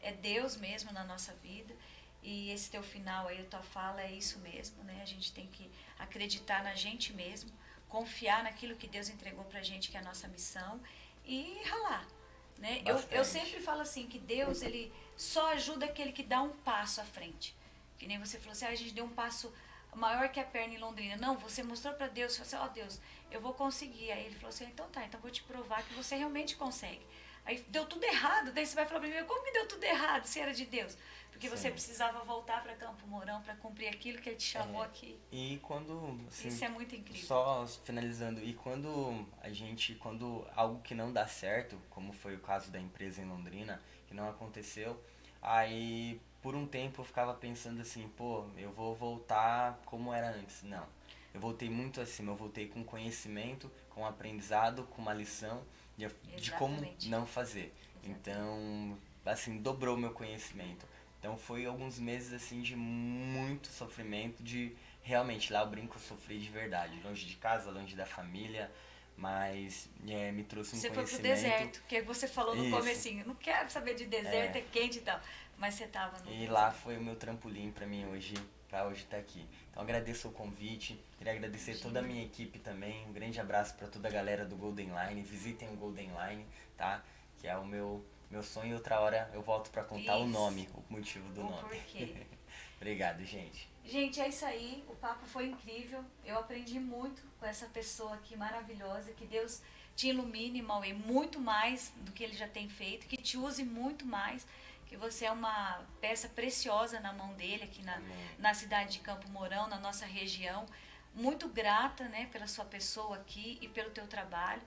é Deus mesmo na nossa vida. E esse teu final aí, a tua fala, é isso mesmo, né? A gente tem que acreditar na gente mesmo, confiar naquilo que Deus entregou pra gente, que é a nossa missão, e ralar. né? Eu Bastante. sempre falo assim, que Deus, ele só ajuda aquele que dá um passo à frente. Que nem você falou assim, a gente deu um passo maior que a perna em Londrina. Não, você mostrou para Deus, você falou assim, ó Deus, eu vou conseguir. Aí ele falou assim, então tá, então vou te provar que você realmente consegue. Aí deu tudo errado, daí você vai falar pra mim, como que deu tudo errado se era de Deus? Porque você Sim. precisava voltar para Campo Mourão para cumprir aquilo que ele te chamou aqui. E quando, assim, Isso é muito incrível. só finalizando, e quando algo que não dá certo, como foi o caso da empresa em Londrina, que não aconteceu, aí por um tempo eu ficava pensando assim, pô, eu vou voltar como era antes. Não. Eu voltei muito acima, eu voltei com conhecimento, com aprendizado, com uma lição de como Exatamente. não fazer. Então, assim, dobrou meu conhecimento. Então foi alguns meses assim de muito sofrimento, de realmente lá eu brinco, eu sofri de verdade, longe de casa, longe da família, mas me trouxe um Você foi pro conhecimento. deserto, que você falou no Isso. comecinho, não quero saber de deserto, é quente e tal. Mas você tava no E deserto. lá foi o meu trampolim para mim hoje, para hoje estar aqui. Então agradeço o convite, queria agradecer toda a minha equipe também. Um grande abraço para toda a galera do Golden Line. Visitem o Golden Line, tá? Que é o meu sonho. Outra hora eu volto para contar o Isso. nome, o motivo do O nome. porquê. Obrigado, gente. Gente, é isso aí. O papo foi incrível. Eu aprendi muito com essa pessoa aqui maravilhosa. Que Deus te ilumine, Mauê, muito mais do que ele já tem feito. Que te use muito mais. Que você é uma peça preciosa na mão dele aqui na cidade de Campo Mourão, na nossa região. Muito grata, né, pela sua pessoa aqui e pelo teu trabalho.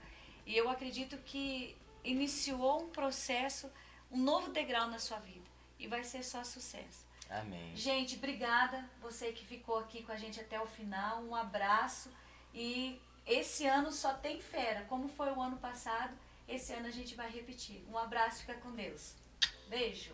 E eu acredito que iniciou um processo, um novo degrau na sua vida. E vai ser só sucesso. Amém. Gente, obrigada, você que ficou aqui com a gente até o final, um abraço, e esse ano só tem fera, como foi o ano passado, esse ano a gente vai repetir. Um abraço, fica com Deus. Beijo.